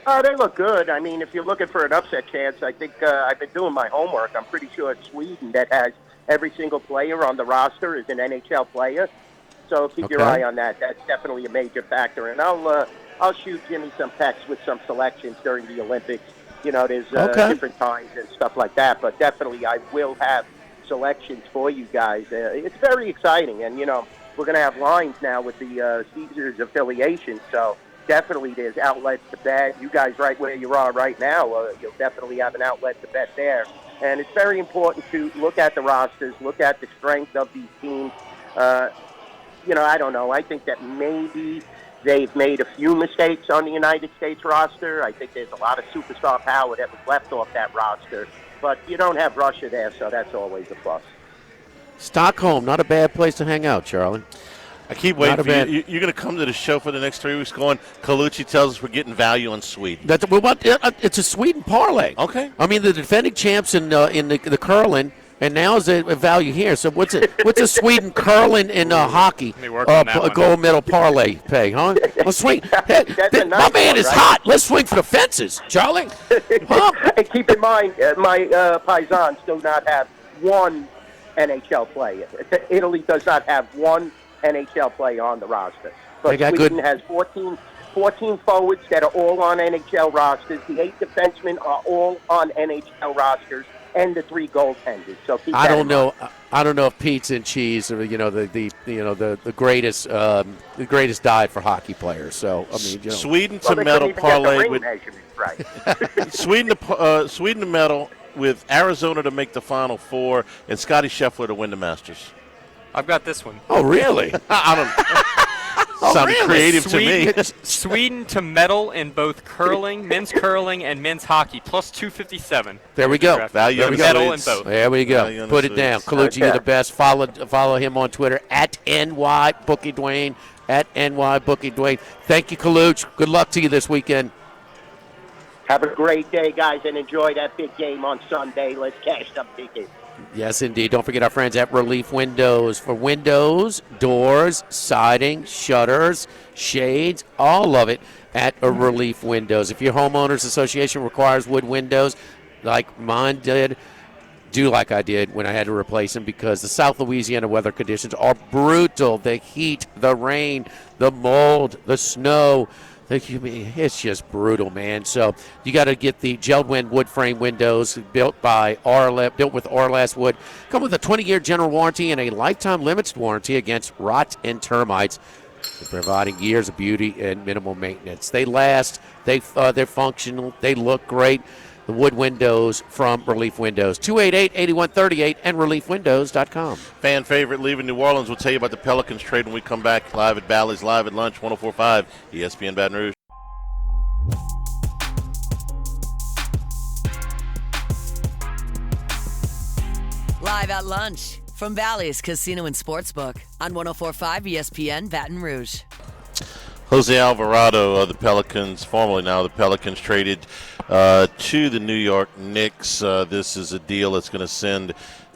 They look good. I mean, if you're looking for an upset chance, I think I've been doing my homework. I'm pretty sure it's Sweden that has every single player on the roster is an NHL player. So keep your eye on that. That's definitely a major factor. And I'll shoot Jimmy some texts with some selections during the Olympics. There's different times and stuff like that. But definitely I will have selections for you guys. It's very exciting. And, we're going to have lines now with the Caesars affiliation. So definitely there's outlets to bet. You guys right where you are right now, you'll definitely have an outlet to bet there. And it's very important to look at the rosters, look at the strength of these teams. I don't know. I think that maybe they've made a few mistakes on the United States roster. I think there's a lot of superstar power that was left off that roster. But you don't have Russia there, so that's always a plus. Stockholm, not a bad place to hang out, Charlie. I keep waiting for you. You're going to come to the show for the next 3 weeks going, Colucci tells us we're getting value on Sweden. It's a Sweden parlay. Okay. I mean, the defending champs in the curling, and now is a value here. So what's a Sweden curling and hockey gold medal parlay pay, huh? Let's swing. My man is hot. Let's swing for the fences, Charlie. Huh? And keep in mind, my Paisans do not have one NHL play. Italy does not have one NHL play on the roster. But Sweden has 14 forwards that are all on NHL rosters. The 8 defensemen are all on NHL rosters, and the 3 goaltenders. So keep I don't know if pizza and cheese are the greatest diet for hockey players. So I mean, Sweden to medal parlay with right. Sweden to medal with Arizona to make the Final Four and Scotty Scheffler to win the Masters. I've got this one. Oh, really? I don't. Sounded creative to me. Sweden to medal in both men's curling and men's hockey, plus 257. There we go. Value there we medal in both. There we go. Put it down. Colucci, you're the best. Follow him on Twitter at NYBookieDwayne. At NYBookieDwayne. Thank you, Colucci. Good luck to you this weekend. Have a great day, guys, and enjoy that big game on Sunday. Let's cash some tickets. Yes, indeed. Don't forget our friends at Relief Windows for windows, doors, siding, shutters, shades, all of it at Relief Windows. If your homeowners association requires wood windows like mine did, do like I did when I had to replace them because the South Louisiana weather conditions are brutal. The heat, the rain, the mold, the snow. It's just brutal, man. So you got to get the Geldwin wood frame windows built with Orlast wood. Come with a 20-year general warranty and a lifetime limited warranty against rot and termites. They're providing years of beauty and minimal maintenance. They last. They're functional. They look great. The wood windows from Relief Windows. 288-8138 and reliefwindows.com. Fan favorite leaving New Orleans. We'll tell you about the Pelicans trade when we come back live at Bally's, live at lunch, 104.5 ESPN Baton Rouge. Live at lunch from Bally's Casino and Sportsbook on 104.5 ESPN Baton Rouge. Jose Alvarado of the Pelicans, formerly now the Pelicans, traded to the New York Knicks. This is a deal that's going to send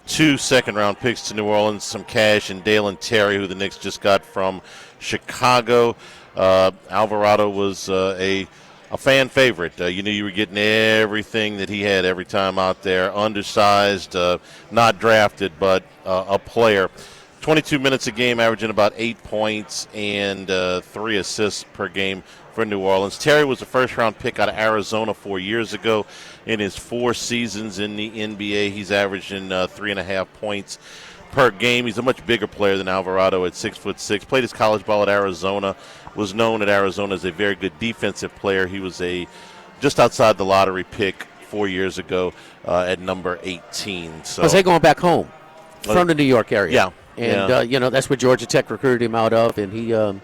2 second-round picks to New Orleans, some cash, and Dalen Terry, who the Knicks just got from Chicago. Alvarado was a fan favorite. You knew you were getting everything that he had every time out there. Undersized, not drafted, but a player. 22 minutes a game, averaging about 8 points and 3 assists per game for New Orleans. Terry was a first-round pick out of Arizona 4 years ago. In his 4 seasons in the NBA, he's averaging 3.5 points per game. He's a much bigger player than Alvarado at 6'6". Played his college ball at Arizona. Was known at Arizona as a very good defensive player. He was just outside the lottery pick 4 years ago at number 18. So was they going back home from the New York area? Yeah. And, that's where Georgia Tech recruited him out of, and he, going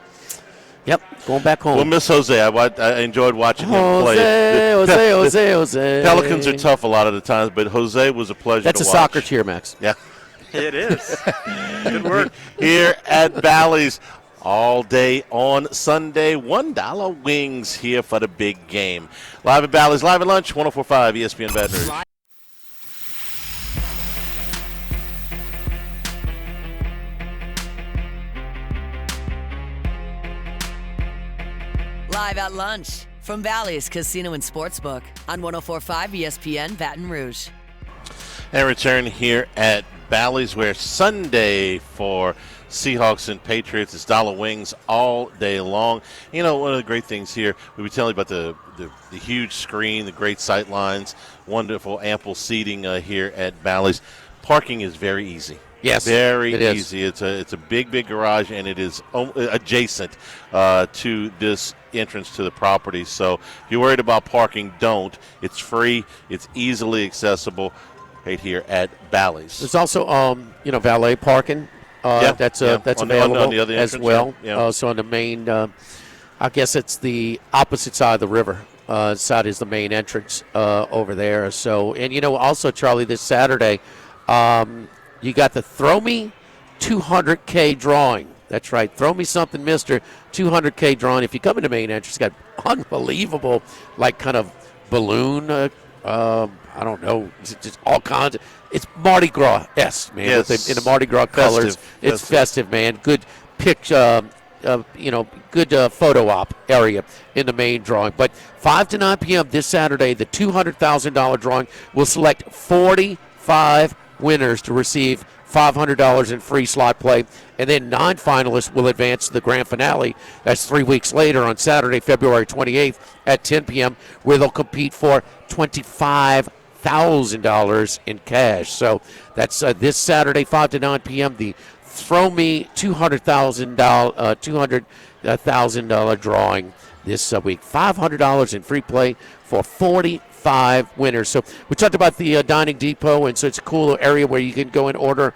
back home. We'll miss Jose. I enjoyed watching him play. Jose. Pelicans are tough a lot of the times, but Jose was a pleasure to watch. That's a soccer cheer, Max. Yeah. It is. Good work. Here at Bally's, all day on Sunday, $1 wings here for the big game. Live at Bally's, live at lunch, 104.5 ESPN Baton Rouge. Live at lunch from Bally's Casino and Sportsbook on 104.5 ESPN Baton Rouge. And return here at Bally's, where Sunday for Seahawks and Patriots is dollar wings all day long. You know, one of the great things here, we were telling you about the huge screen, the great sight lines, wonderful ample seating here at Bally's. Parking is very easy. Yes, very it easy. It's a big garage, and it is adjacent to this entrance to the property. So if you're worried about parking, don't. It's free. It's easily accessible right here at Bally's. There's also, valet parking. That's available on the other as entrance, well. yeah. So on the main, I guess it's the opposite side of the river. Side is the main entrance over there. So, and also, Charlie, this Saturday, you got the Throw Me 200K drawing. That's right. Throw Me Something, Mr. 200K drawing. If you come into main entrance, it's got unbelievable, like, kind of balloon, I don't know, just all kinds of, it's Mardi Gras-esque, man, Yes. in the Mardi Gras colors. It's festive, man. Good picture, good photo op area in the main drawing. But 5 to 9 p.m. this Saturday, the $200,000 drawing will select 45 winners to receive $500 in free slot play, and then 9 finalists will advance to the grand finale. That's 3 weeks later on Saturday, February 28th at 10 p.m., where they'll compete for $25,000 in cash. So that's this Saturday, 5 to 9 p.m., the Throw Me $200,000 drawing this week. $500 in free play for 45 winners. So we talked about the Dining Depot, and so it's a cool area where you can go and order,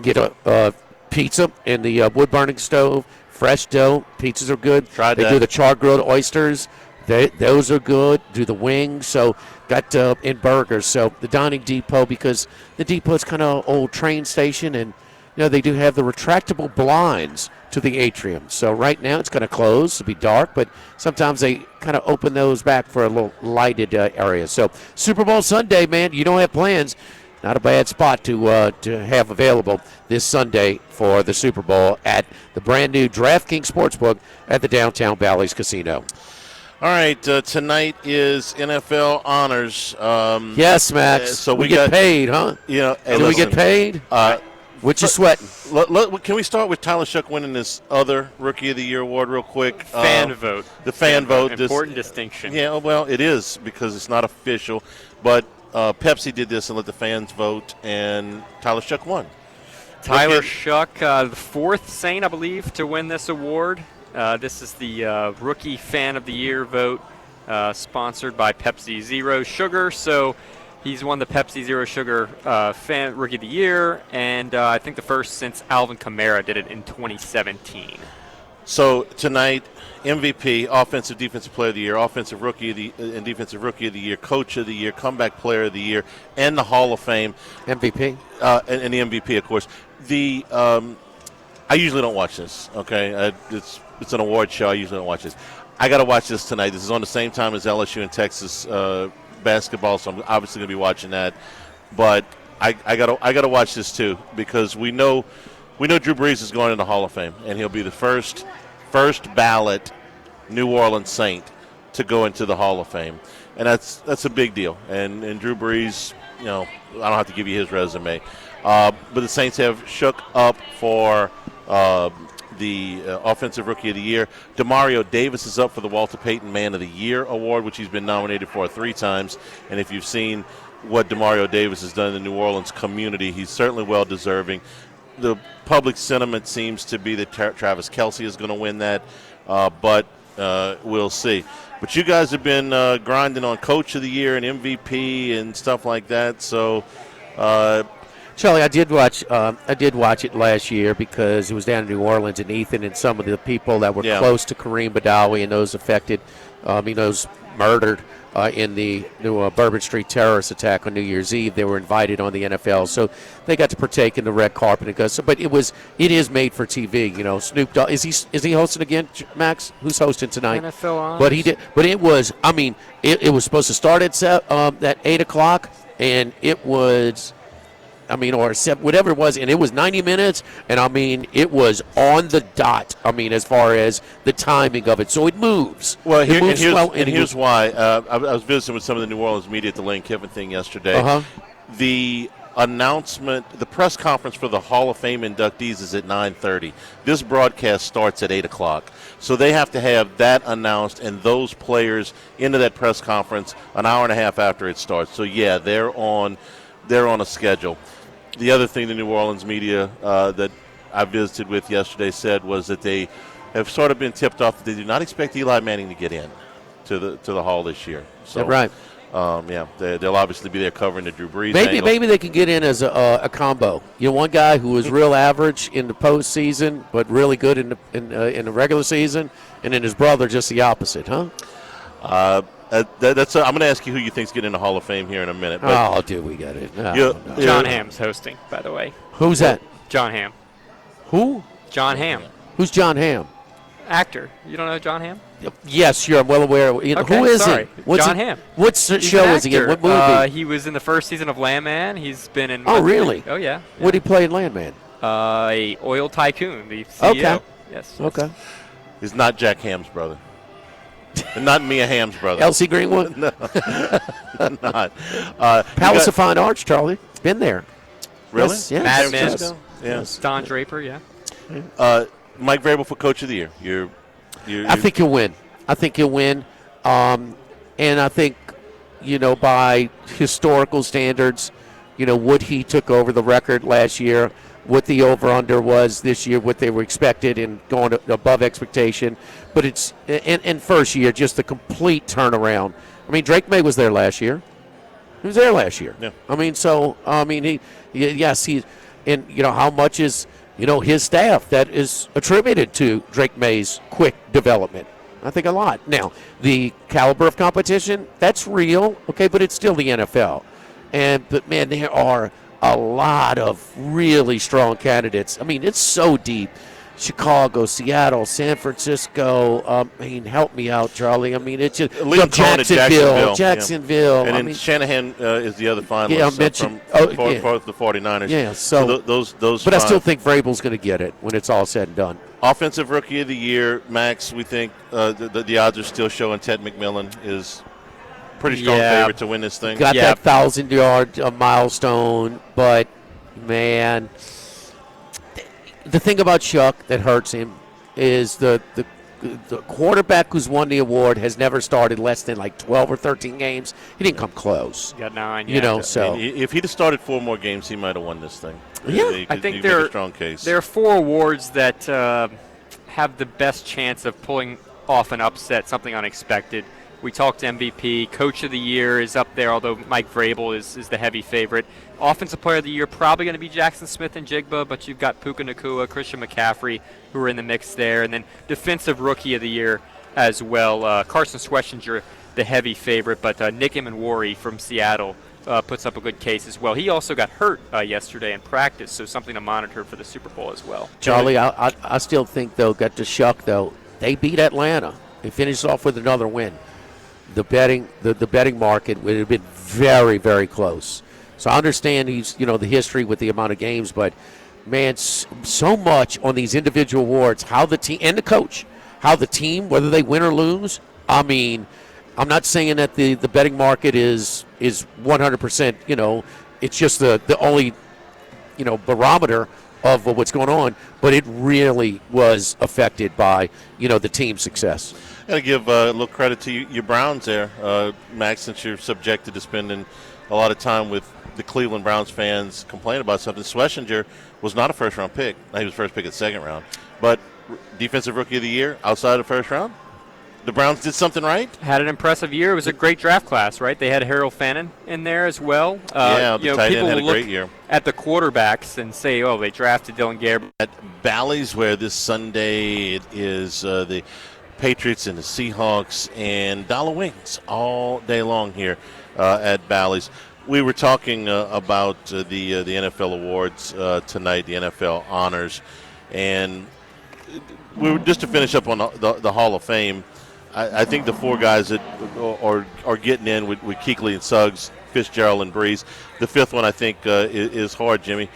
get a pizza in the wood-burning stove, fresh dough. Pizzas are good. They do the char-grilled oysters. Those are good. Do the wings. So got in burgers. So the Dining Depot, because the depot's kind of old train station, and they do have the retractable blinds to the atrium. So right now it's going to close. It'll be dark, but sometimes they kind of open those back for a little lighted area. So Super Bowl Sunday, man, you don't have plans. Not a bad spot to have available this Sunday for the Super Bowl at the brand new DraftKings Sportsbook at the Downtown Bally's Casino. All right, tonight is NFL Honors. Yes, Max. So we get paid, huh? Do we get paid? What you sweating? Can we start with Tyler Shough winning this other Rookie of the Year award real quick? Fan vote. The fan vote. Important distinction. Yeah, well, it is because it's not official. But Pepsi did this and let the fans vote, and Tyler Shough won. Tyler Shough, the fourth Saint, I believe, to win this award. This is the Rookie Fan of the Year vote, sponsored by Pepsi Zero Sugar. So he's won the Pepsi Zero Sugar Fan Rookie of the Year, and I think the first since Alvin Kamara did it in 2017. So tonight, MVP, Offensive Defensive Player of the Year, Offensive Rookie of the and Defensive Rookie of the Year, Coach of the Year, Comeback Player of the Year, and the Hall of Fame. MVP? And the MVP, of course. I usually don't watch this, okay? It's an award show. I usually don't watch this. I got to watch this tonight. This is on the same time as LSU and Texas basketball, so I'm obviously going to be watching that. But I got to watch this too, because we know Drew Brees is going in the Hall of Fame, and he'll be the first ballot New Orleans Saint to go into the Hall of Fame, and that's a big deal. And Drew Brees, I don't have to give you his resume, but the Saints have shook up for the Offensive Rookie of the Year. Demario Davis is up for the Walter Payton Man of the Year award, which he's been nominated for 3 times. And if you've seen what Demario Davis has done in the New Orleans community, he's certainly well deserving. The public sentiment seems to be that Travis Kelce is going to win that, but we'll see. But you guys have been grinding on Coach of the Year and MVP and stuff like that, so Charlie, I did watch it last year because it was down in New Orleans, and Ethan and some of the people that were close to Kareem Badawi and those affected, those murdered in the Bourbon Street terrorist attack on New Year's Eve. They were invited on the NFL, so they got to partake in the red carpet and go. So, but it is made for TV. Snoop Dogg is he hosting again, Max? Who's hosting tonight? NFL Honors. But he did. But it was. I mean, it was supposed to start at 8:00, and it was. Or whatever it was, and it was 90 minutes, and it was on the dot. As far as the timing of it, so it moves. Well, here's why. I was visiting with some of the New Orleans media at the Lane Kiffin thing yesterday. Uh-huh. The announcement, the press conference for the Hall of Fame inductees is at 9:30. This broadcast starts at 8:00, so they have to have that announced and those players into that press conference an hour and a half after it starts. So yeah, they're on a schedule. The other thing the New Orleans media that I visited with yesterday said was that they have sort of been tipped off that they do not expect Eli Manning to get in to the Hall this year. So, right. They'll obviously be there covering the Drew Brees. Maybe they can get in as a combo. One guy who was real average in the postseason, but really good in the regular season, and then his brother just the opposite, huh? That's. I'm going to ask you who you think's getting in the Hall of Fame here in a minute. But oh, dude, we got it. John Hamm's hosting, by the way. Who's that? John Hamm. Who? John Hamm. Who's John Hamm? Actor. You don't know John Hamm? Yes, sure. I'm well aware. Okay, who is sorry. it? John Hamm. What show is he in? What movie? He was in the first season of Landman. He's been in. Oh, really? Oh, yeah. What did he play in Landman? A oil tycoon, the CEO. Okay. Yes. Okay. He's not Jack Ham's brother. And not Mia Hamm's brother. Elsie Greenwood? No, not. Palace of Fine Arts, Charlie. Been there. Really? Yes, yes. Mad San Men. Francisco? Yes. Don Draper, yeah. Mike Vrabel for Coach of the Year. I think he'll win. And I think, by historical standards, what he took over the record last year, what the over-under was this year, what they were expected, and going above expectation. But it's in first year, just a complete turnaround. I mean, Drake May was there last year. He was there last year. Yeah. How much is his staff that is attributed to Drake May's quick development? I think a lot. Now, the caliber of competition, that's real, okay, but it's still the NFL. But man, there are a lot of really strong candidates. I mean, it's so deep. Chicago, Seattle, San Francisco. Help me out, Charlie. I mean, it's just Jacksonville. Yeah. And then Shanahan is the other finalist. Yeah, I mentioned for the 49ers. Yeah, so those. But I still think Vrabel's going to get it when it's all said and done. Offensive Rookie of the Year, Max. We think the odds are still showing Ted McMillan is pretty strong favorite to win this thing. Got that 1,000-yard milestone, but man, the thing about Chuck that hurts him is the quarterback who's won the award has never started less than like 12 or 13 games. He didn't come close. Got 9. So if he'd have started 4 more games, he might have won this thing. Yeah, I think there are a strong case. There are 4 awards that have the best chance of pulling off an upset, something unexpected. We talked MVP. Coach of the Year is up there, although Mike Vrabel is the heavy favorite. Offensive Player of the Year probably going to be Jackson Smith and Jigba, but you've got Puka Nacua, Christian McCaffrey, who are in the mix there. And then Defensive Rookie of the Year as well. Carson Schwessinger, the heavy favorite, but Nick Emenwari from Seattle puts up a good case as well. He also got hurt yesterday in practice, so something to monitor for the Super Bowl as well. Charlie, I still think, though, got to Shuck, though, they beat Atlanta. They finished off with another win. The betting market would have been very, very close. So I understand the history with the amount of games, but man, so much on these individual awards, how the team and the coach, how the team, whether they win or lose. I mean, I'm not saying that the betting market is 100%. It's just the only barometer of what's going on, but it really was affected by the team's success. Got to give a little credit to your Browns there, Max, since you're subjected to spending a lot of time with the Cleveland Browns fans complaining about something. Schwessinger was not a first-round pick. He was first pick at second round. But Defensive Rookie of the Year outside of the first round? The Browns did something right? Had an impressive year. It was a great draft class, right? They had Harold Fannin in there as well. The tight end had a great year. At the quarterbacks and say, oh, they drafted Dylan Gabriel. At Bally's, where this Sunday it is the Patriots and the Seahawks and dollar wings all day long here at Bally's. We were talking about the NFL awards tonight, the NFL honors, and we were just to finish up on the Hall of Fame. I think the 4 guys that are getting in with Kuechly and Suggs, Fitzgerald and Breeze. The 5th one I think is hard, Jimmy.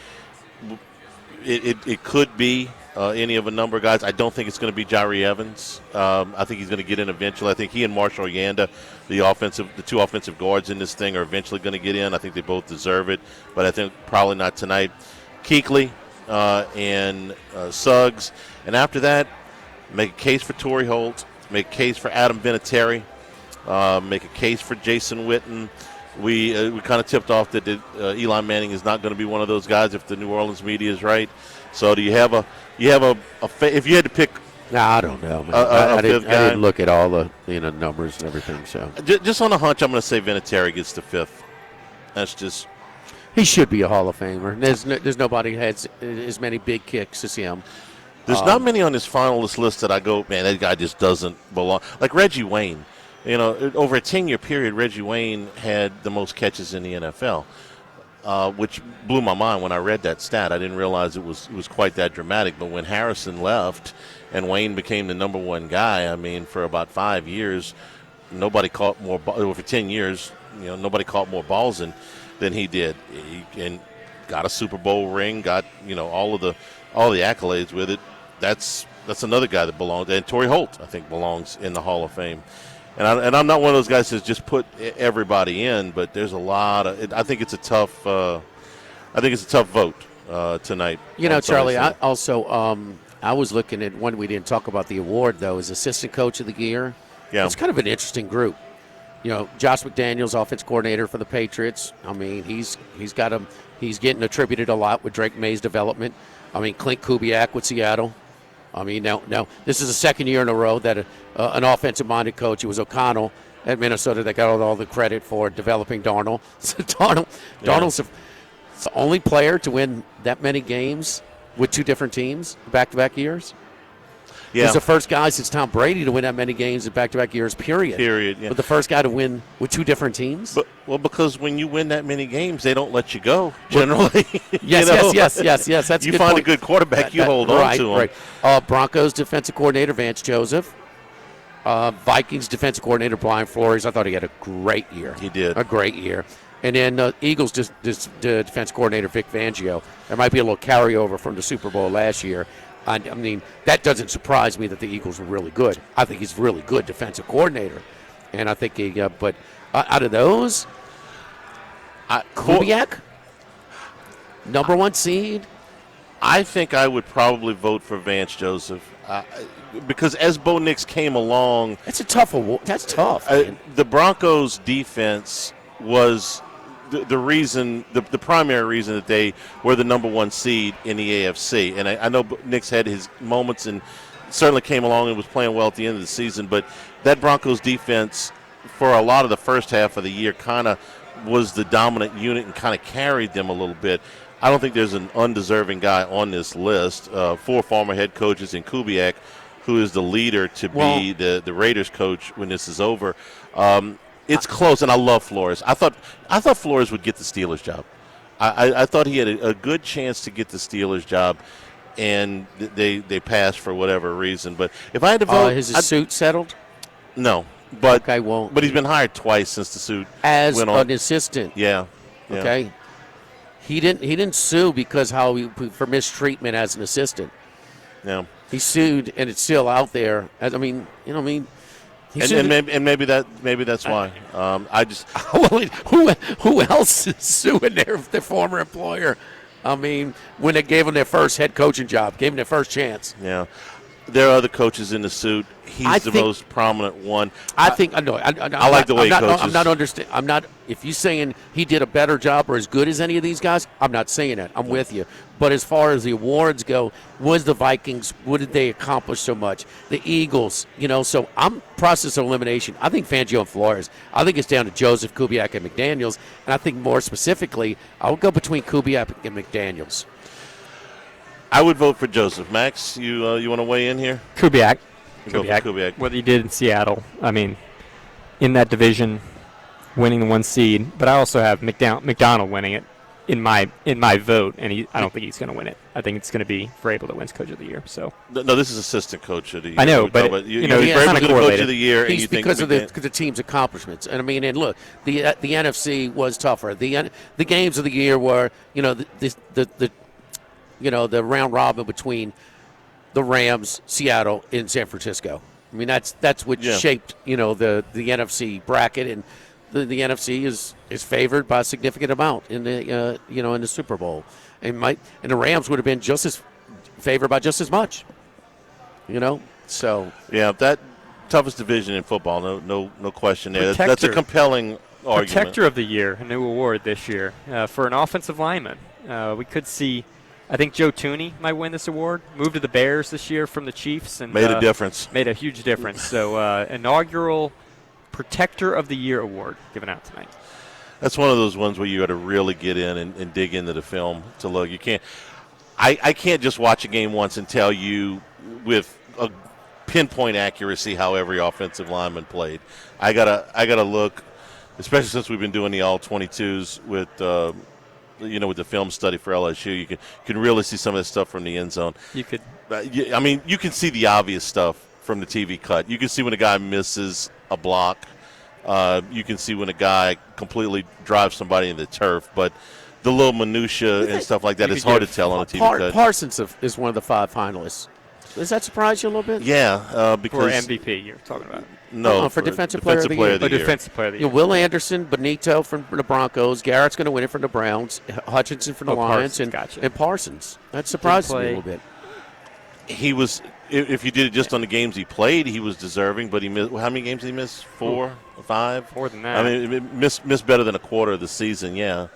It could be any of a number of guys. I don't think it's going to be Jyrie Evans. I think he's going to get in eventually. I think he and Marshall Yanda, the 2 offensive guards in this thing, are eventually going to get in. I think they both deserve it, but I think probably not tonight. Kuechly and Suggs. And after that, make a case for Torrey Holt, make a case for Adam Vinatieri, make a case for Jason Witten. We kind of tipped off that Eli Manning is not going to be one of those guys if the New Orleans media is right. So do you have a if you had to pick? No, I don't know, man. I didn't look at all the numbers and everything. So just on a hunch, I'm going to say Vinatieri gets the 5th. That's just. He should be a Hall of Famer. There's nobody has as many big kicks as him. There's not many on this finalist list that I go, man, that guy just doesn't belong. Like Reggie Wayne. over a 10-year period, Reggie Wayne had the most catches in the NFL, which blew my mind when I read that stat. I didn't realize it was quite that dramatic. But when Harrison left and Wayne became the number one guy, I mean, for about 5 years, nobody caught more over 10 years. Nobody caught more balls than he did. And got a Super Bowl ring, got all the accolades with it. That's another guy that belongs. And Torrey Holt, I think, belongs in the Hall of Fame. And I'm not one of those guys that's just put everybody in, but there's a lot of. I think it's a tough vote tonight. Charlie. I was looking at one we didn't talk about the award though, is Assistant Coach of the Year. Yeah, it's kind of an interesting group. Josh McDaniels, offense coordinator for the Patriots. I mean, he's getting attributed a lot with Drake May's development. I mean, Clint Kubiak with Seattle. I mean, now this is the second year in a row that an offensive-minded coach, it was O'Connell at Minnesota, that got all the credit for developing Darnold. So Darnold's the only player to win that many games with two different teams back-to-back years. Yeah. He's the first guy since Tom Brady to win that many games in back-to-back years, period. Yeah. But the first guy to win with two different teams. Because when you win that many games, they don't let you go, generally. Yes. That's you find a good quarterback, you hold on to him. Right. Broncos defensive coordinator Vance Joseph. Vikings defensive coordinator Brian Flores. I thought he had a great year. He did. A great year. And then Eagles defense coordinator Vic Fangio. There might be a little carryover from the Super Bowl last year. I mean, that doesn't surprise me that the Eagles were really good. I think he's a really good defensive coordinator. And I think but out of those, Kubiak, number one seed. I think I would probably vote for Vance Joseph because as Bo Nix came along. That's a tough award. That's tough. The Broncos' defense was the reason, the primary reason that they were the number one seed in the AFC. And I know Nix had his moments and certainly came along and was playing well at the end of the season. But that Broncos defense, for a lot of the first half of the year, kind of was the dominant unit and kind of carried them a little bit. I don't think there's an undeserving guy on this list. 4 former head coaches in Kubiak, who is the leader to be the Raiders coach when this is over. It's close, and I love Flores. I thought Flores would get the Steelers job. I thought he had a good chance to get the Steelers job, and they passed for whatever reason. But if I had to vote, is his suit settled? No, but okay, well, but he's been hired twice since the suit as went on. An assistant. Yeah. Okay, he didn't sue because for mistreatment as an assistant. Yeah, he sued, and it's still out there. And maybe that's why. I just who else is suing their former employer? I mean, when they gave them their first head coaching job, gave them their first chance. Yeah, there are other coaches in the suit. He's the most prominent one. I think I know. I like the way he coaches. I'm not understand. I'm not. If you're saying he did a better job or as good as any of these guys, I'm not saying that. I'm with you. But as far as the awards go, was the Vikings? What did they accomplish so much? The Eagles, So I'm process of elimination. I think Fangio and Flores. I think it's down to Joseph, Kubiak, and McDaniels. And I think more specifically, I would go between Kubiak and McDaniels. I would vote for Joseph. Max, you want to weigh in here? Kubiak. Kubiak. What he did in Seattle. I mean, in that division, winning the one seed. But I also have McDonald winning it in my vote, and I don't think he's going to win it. I think it's going to be Vrabel that wins Coach of the Year. So no, this is assistant coach of the year. I know, but Vrabel's the coach of the year, and you think because of the team's accomplishments. And I mean, and look, the NFC was tougher. The games of the year were the round robin between the Rams, Seattle, and San Francisco. I mean, that's what shaped the NFC bracket, and the NFC is favored by a significant amount in the in the Super Bowl, and the Rams would have been just as favored by just as much. So yeah, that toughest division in football, no question there. That's a compelling argument. Protector of the Year, a new award this year for an offensive lineman. We could see. I think Joe Thuney might win this award. Moved to the Bears this year from the Chiefs and made a difference. Made a huge difference. So inaugural Protector of the Year award given out tonight. That's one of those ones where you got to really get in and dig into the film to look. You can't. I can't just watch a game once and tell you with pinpoint accuracy how every offensive lineman played. I gotta look, especially since we've been doing the all 22s with with the film study for LSU. You can really see some of this stuff from the end zone. You could. You can see the obvious stuff from the TV cut. You can see when a guy misses a block. You can see when a guy completely drives somebody in the turf, but the little minutia and stuff like that, it's hard to tell on a TV cut. Parsons is one of the 5 finalists. Does that surprise you a little bit? Yeah, because for MVP you're talking about. No, for Defensive Player of the Year. Defensive Player of the Year. Will Anderson, Benito from the Broncos, Garrett's going to win it from the Browns, Hutchinson from the Lions, and Parsons. That surprises me a little bit. He was, if you did it just on the games he played, he was deserving, but he missed, how many games did he miss? 4 or 5? More than that. Missed better than a quarter of the season, yeah.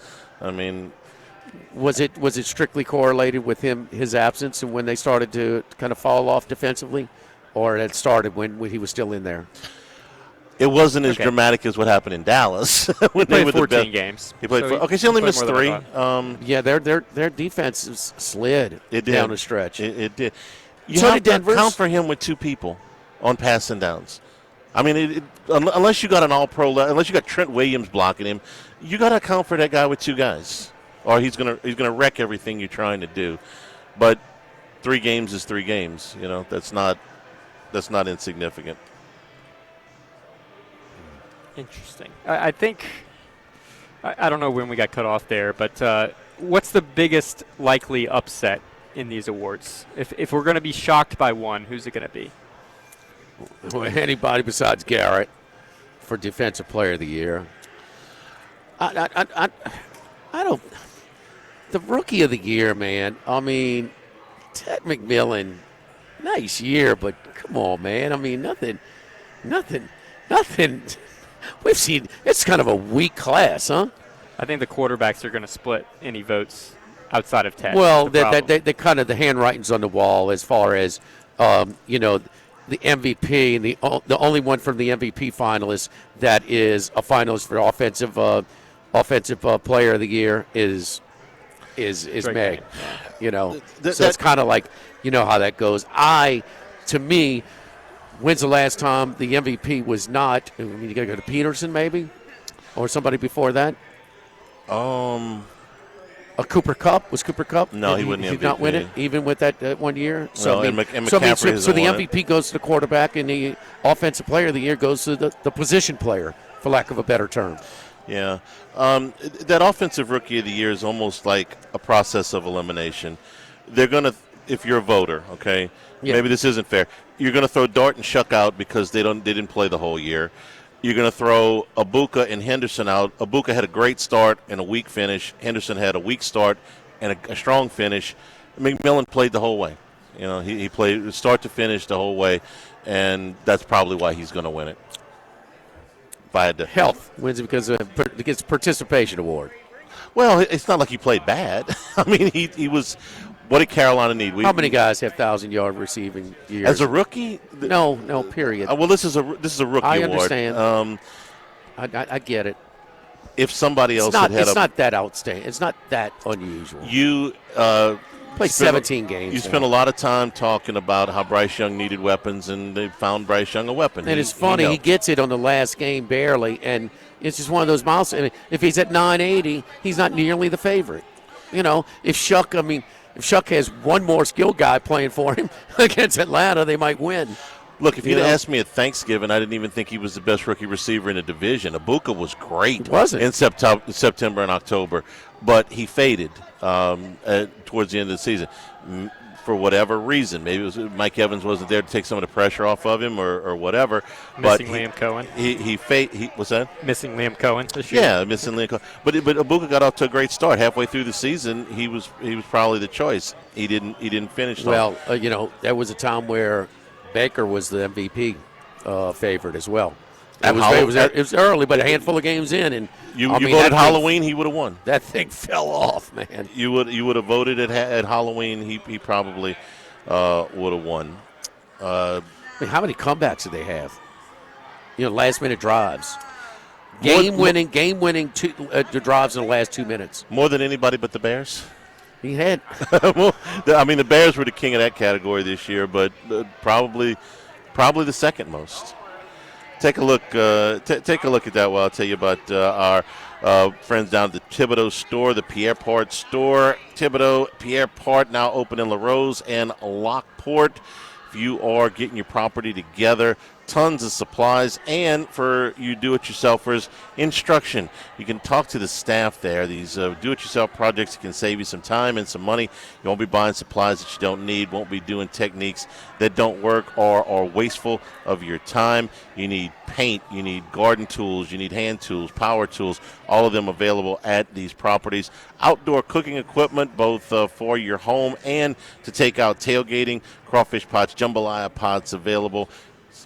Was it strictly correlated with his absence and when they started to kind of fall off defensively, or it started when he was still in there? It wasn't as dramatic as what happened in Dallas. When he played 14 games. He played. So he only missed 3. Their defense slid down the stretch. It did. You have to account for him with 2 people on passing downs. Unless you got an all-pro, unless you got Trent Williams blocking him, you got to account for that guy with 2 guys, or he's gonna wreck everything you're trying to do. But 3 games is 3 games. That's not insignificant. Interesting. I think I don't know when we got cut off there, but what's the biggest likely upset in these awards? If we're going to be shocked by one, who's it going to be? Well, anybody besides Garrett for Defensive Player of the Year. I don't. The Rookie of the Year, man. Ted McMillan, nice year, but come on, man. Nothing. We've seen it's kind of a weak class, huh? I think the quarterbacks are going to split any votes outside of Ted. Well, they kind of the handwriting's on the wall as far as the MVP and the only one from the MVP finalists that is a finalist for offensive player of the year is Meg. So it's kind of like how that goes. To me. When's the last time the MVP was not? You got to go to Peterson, maybe, or somebody before that. A Cooper Kupp. Was Cooper Kupp? No, he wouldn't. He did not win it, even with that 1 year. So the MVP goes to the quarterback, and the Offensive Player of the Year goes to the position player, for lack of a better term. Yeah, that Offensive Rookie of the Year is almost like a process of elimination. They're gonna, if you're a voter, okay. Yeah. Maybe this isn't fair. You're going to throw Dart and Shuck out because they didn't play the whole year. You're going to throw Abuka and Henderson out. Abuka had a great start and a weak finish. Henderson had a weak start and a strong finish. McMillan played the whole way. He played start to finish the whole way, and that's probably why he's going to win it. If I had to. Health wins it because it gets participation award. Well, it's not like he played bad. He was. What did Carolina need? How many guys have 1,000-yard receiving years? As a rookie? No, period. Well, this is a rookie award. I understand. I get it. If somebody else it's not that outstanding. It's not that unusual. You played 17 games. You spent a lot of time talking about how Bryce Young needed weapons, and they found Bryce Young a weapon. And it's funny, he gets it on the last game barely, and it's just one of those milestones. If he's at 980, he's not nearly the favorite. If Shuck has one more skilled guy playing for him against Atlanta, they might win. Look, if you'd asked me at Thanksgiving, I didn't even think he was the best rookie receiver in the division. Abuka was great in September and October, but he faded towards the end of the season for whatever reason. Maybe it was Mike Evans wasn't there to take some of the pressure off of him or whatever. Missing Liam Cohen. What's that? Missing Liam Cohen this year. Yeah, missing Liam Cohen. But Abuka got off to a great start. Halfway through the season, he was probably the choice. He didn't finish. Well, there was a time where Baker was the MVP favorite as well. It was early, but a handful of games in, and you voted Halloween, he would have won. That thing fell off, man. You would have voted at Halloween, he probably would have won. How many comebacks did they have? Last minute drives, game winning drives in the last 2 minutes. More than anybody but the Bears. He had. Well, the Bears were the king of that category this year, but probably probably the second most. Take a look. Take a look at that. While I'll tell you about our friends down at the Thibodeau store, the Pierre Part store. Thibodeau, Pierre Part, now open in La Rose and Lockport. If you are getting your property together, tons of supplies, and for you do-it-yourselfers, instruction. You can talk to the staff there. These do-it-yourself projects can save you some time and some money. You won't be buying supplies that you don't need, won't be doing techniques that don't work or are wasteful of your time. You need paint, you need garden tools, you need hand tools, power tools, all of them available at these properties. Outdoor cooking equipment, both for your home and to take out tailgating, crawfish pots, jambalaya pots available.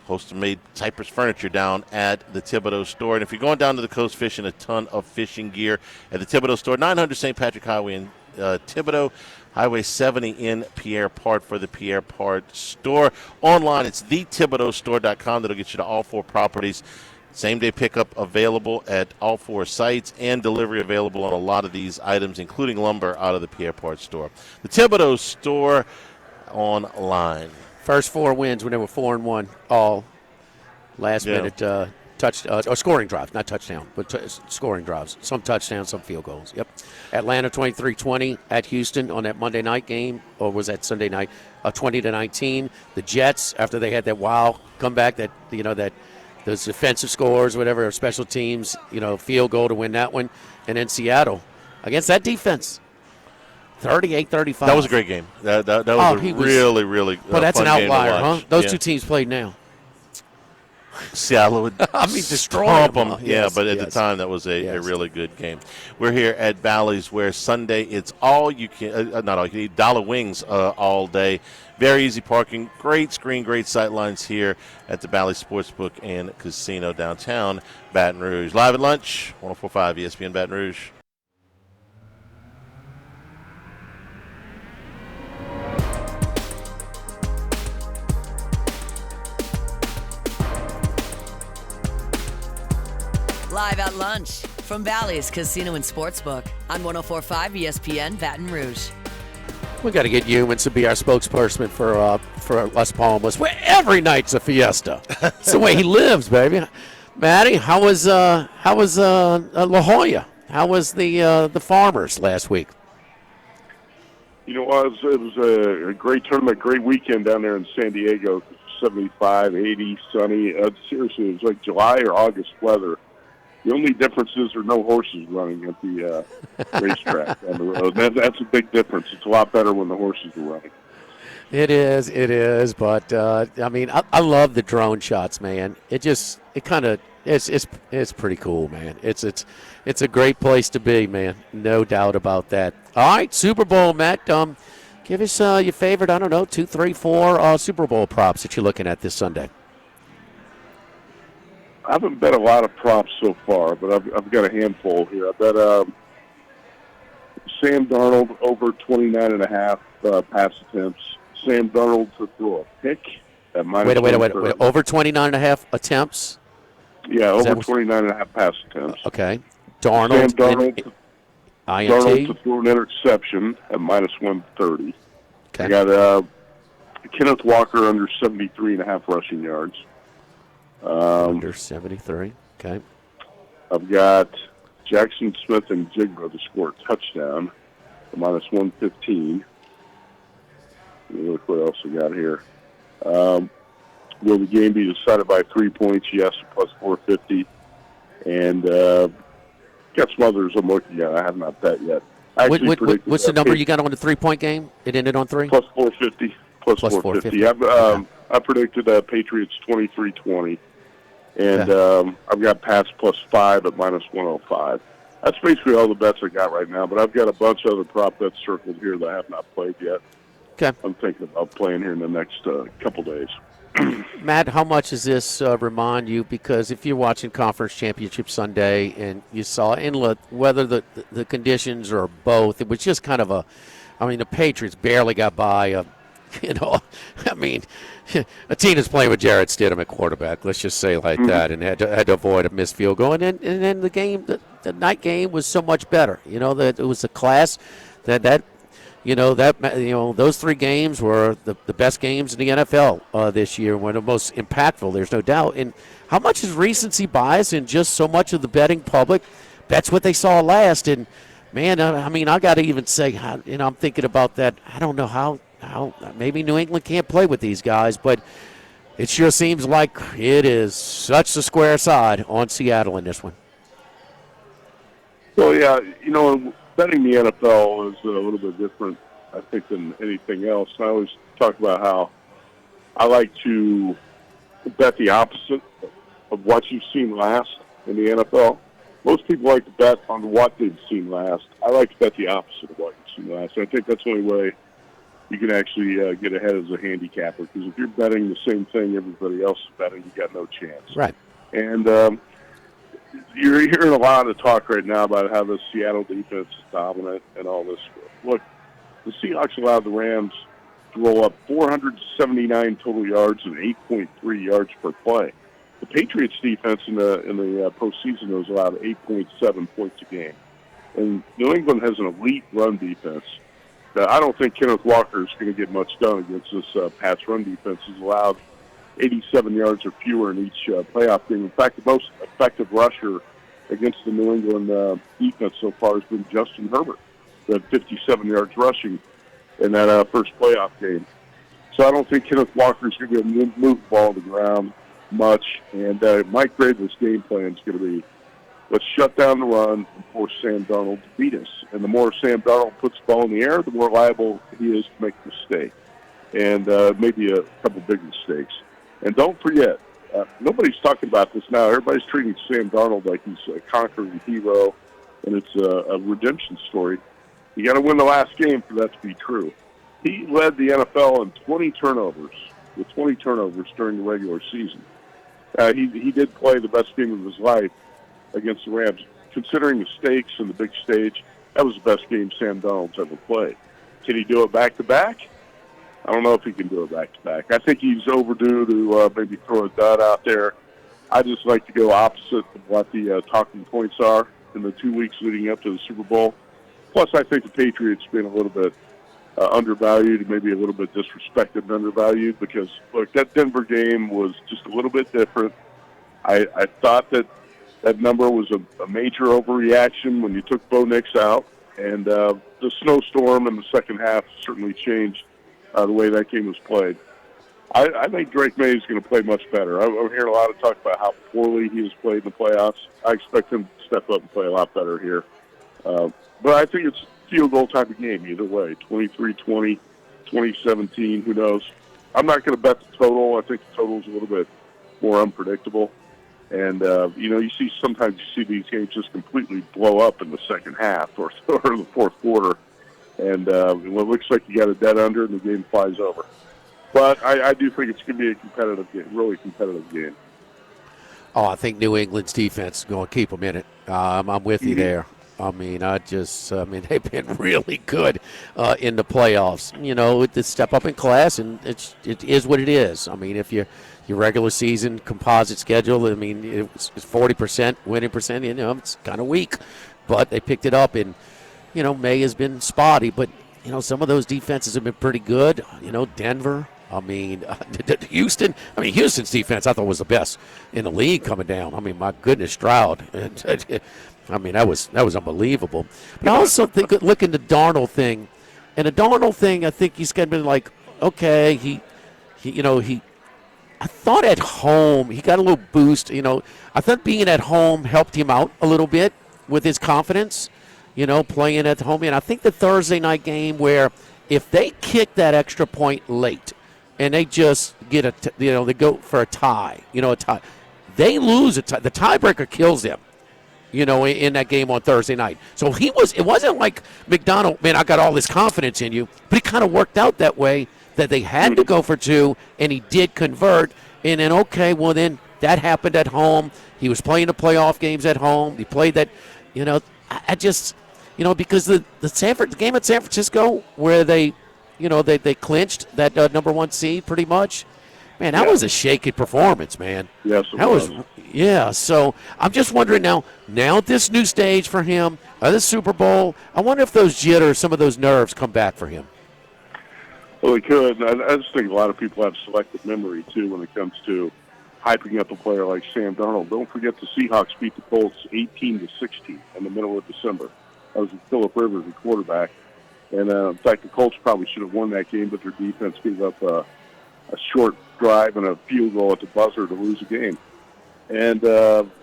Host-made Cypress furniture down at the Thibodeau store. And if you're going down to the coast fishing, a ton of fishing gear at the Thibodeau store, 900 St. Patrick Highway in Thibodeau, Highway 70 in Pierre Part for the Pierre Part store. Online, it's thethibodeaustore.com. That'll get you to all 4 properties. Same-day pickup available at all 4 sites and delivery available on a lot of these items, including lumber out of the Pierre Part store. The Thibodeau store online. First 4 wins when they were 4-1, all last minute or scoring drives, not touchdown, but scoring drives. Some touchdowns, some field goals. Yep. Atlanta 23-20 at Houston on that Monday night game, or was that Sunday night? 20-19. The Jets, after they had that wild comeback, that those defensive scores, whatever, or special teams, field goal to win that one, and then Seattle against that defense. 38-35. That was a great game. That was really, really well, that's fun an outlier, game to watch. huh? Those 2 teams played now. Seattle would destroy them. Huh? Yeah, but at the time, that was a really good game. We're here at Bally's, where Sunday it's all you can, not all you can eat, dollar wings all day. Very easy parking, great screen, great sight lines here at the Bally's Sportsbook and Casino downtown Baton Rouge. Live at lunch, 104.5 ESPN Baton Rouge. Live at lunch from Bally's Casino and Sportsbook on 104.5 ESPN Baton Rouge. We got to get Humans to be our spokesperson for Las Palmas, where every night's a fiesta. It's the way he lives, baby. Matty, how was La Jolla? How was the Farmers last week? It was a great tournament, great weekend down there in San Diego. 75, 80, sunny. Seriously, it was like July or August weather. The only difference is there are no horses running at the racetrack on the road. That's a big difference. It's a lot better when the horses are running. It is. But I love the drone shots, man. It's pretty cool, man. It's a great place to be, man. No doubt about that. All right, Super Bowl, Matt. Give us your favorite, 2, 3, 4 Super Bowl props that you're looking at this Sunday. I haven't bet a lot of props so far, but I've got a handful here. I bet Sam Darnold over 29.5 pass attempts. Sam Darnold to throw a pick at minus. Wait. Over 29.5 attempts? Yeah, over 29.5 pass attempts. Okay. Darnold. Sam Darnold to throw an interception at minus 130. Okay. I got Kenneth Walker under 73.5 rushing yards. Under 73. Okay. I've got Jackson Smith and Jigba to score a touchdown at minus 115. Let me look what else we got here. Will the game be decided by 3 points? Yes, plus 450. And got some others I'm looking at. I have not bet yet. What's the number you got on the 3-point game? It ended on 3? Plus 450. Plus 450. I predicted Patriots 23-20. And I've got Pats plus 5 at minus 105. That's basically all the bets I got right now, but I've got a bunch of other prop bets circled here that I have not played yet. Okay. I'm thinking about playing here in the next couple days. Matt, how much does this remind you? Because if you're watching Conference Championship Sunday and you saw whether the conditions or both, it was just kind of the Patriots barely got by. Atina's playing with Jarrett Stidham at quarterback. Let's just say like that, and had to avoid a missed field goal. And then the game, the night game was so much better. That it was a class that those 3 games were the best games in the NFL this year, one of the most impactful. There's no doubt. And how much is recency bias and just so much of the betting public bets what they saw last? And man, I got to even say, I'm thinking about that. I don't know how maybe New England can't play with these guys, but it sure seems like it is such a square side on Seattle in this one. Well, yeah, betting the NFL is a little bit different, I think, than anything else. I always talk about how I like to bet the opposite of what you've seen last in the NFL. Most people like to bet on what they've seen last. I like to bet the opposite of what you've seen last. I think that's the only way you can actually get ahead as a handicapper, because if you're betting the same thing everybody else is betting, you got no chance. Right. And you're hearing a lot of talk right now about how the Seattle defense is dominant and all this. Look, the Seahawks allowed the Rams to roll up 479 total yards and 8.3 yards per play. The Patriots defense in the postseason was allowed 8.7 points a game. And New England has an elite run defense. I don't think Kenneth Walker is going to get much done against this pass run defense. He's allowed 87 yards or fewer in each playoff game. In fact, the most effective rusher against the New England defense so far has been Justin Herbert, who had 57 yards rushing in that first playoff game. So I don't think Kenneth Walker is going to be able to move the ball to the ground much. And Mike Vrabel's game plan is going to be, let's shut down the run and force Sam Darnold to beat us. And the more Sam Darnold puts the ball in the air, the more liable he is to make a mistake, and maybe a couple big mistakes. And don't forget, nobody's talking about this now. Everybody's treating Sam Darnold like he's a conquering hero, and it's a redemption story. You got to win the last game for that to be true. He led the NFL in 20 turnovers during the regular season. He did play the best game of his life against the Rams. Considering the stakes and the big stage, that was the best game Sam Darnold's ever played. Can he do it back-to-back? I don't know if he can do it back-to-back. I think he's overdue to maybe throw a dud out there. I just like to go opposite of what the talking points are in the 2 weeks leading up to the Super Bowl. Plus, I think the Patriots been a little bit undervalued, maybe a little bit disrespected and undervalued, because, look, that Denver game was just a little bit different. I thought that number was a major overreaction when you took Bo Nix out, and the snowstorm in the second half certainly changed the way that game was played. I think Drake May is going to play much better. I'm hearing a lot of talk about how poorly he has played in the playoffs. I expect him to step up and play a lot better here. But I think it's field goal type of game either way, 23-20, 2017, who knows. I'm not going to bet the total. I think the total is a little bit more unpredictable. And, sometimes you see these games just completely blow up in the second half or the fourth quarter. And it looks like you got a dead under and the game flies over. But I do think it's going to be a competitive game, really competitive game. Oh, I think New England's defense is going to keep them in it. I'm with you there. they've been really good in the playoffs. With the step up in class, and it is what it is. I mean, if your regular season composite schedule, it's 40% winning percent. It's kind of weak, but they picked it up. And May has been spotty, but some of those defenses have been pretty good. Denver. Houston. Houston's defense I thought was the best in the league coming down. My goodness, Stroud. That was unbelievable. But I also think, look at the Darnold thing, and the Darnold thing, I think he's going to be like, okay, I thought at home he got a little boost. I thought being at home helped him out a little bit with his confidence. Playing at home, and I think the Thursday night game where if they kick that extra point late, and they just get they go for a tie, they lose a tie. The tiebreaker kills them, in that game on Thursday night. So it wasn't like McDonald, man, I got all this confidence in you, but it kind of worked out that way that they had to go for two, and he did convert. And then, then that happened at home. He was playing the playoff games at home. He played that, I just, because the game at San Francisco where they clinched that number one seed pretty much. Man, that was a shaky performance, man. Yes, it that was. Yeah, so I'm just wondering now at this new stage for him, this Super Bowl, I wonder if those jitters, some of those nerves come back for him. Well, they could. And I just think a lot of people have selective memory, too, when it comes to hyping up a player like Sam Darnold. Don't forget the Seahawks beat the Colts 18-16 in the middle of December. That was with Phillip Rivers, the quarterback. And, in fact, the Colts probably should have won that game, but their defense gave up a short drive and a field goal at the buzzer to lose the game. And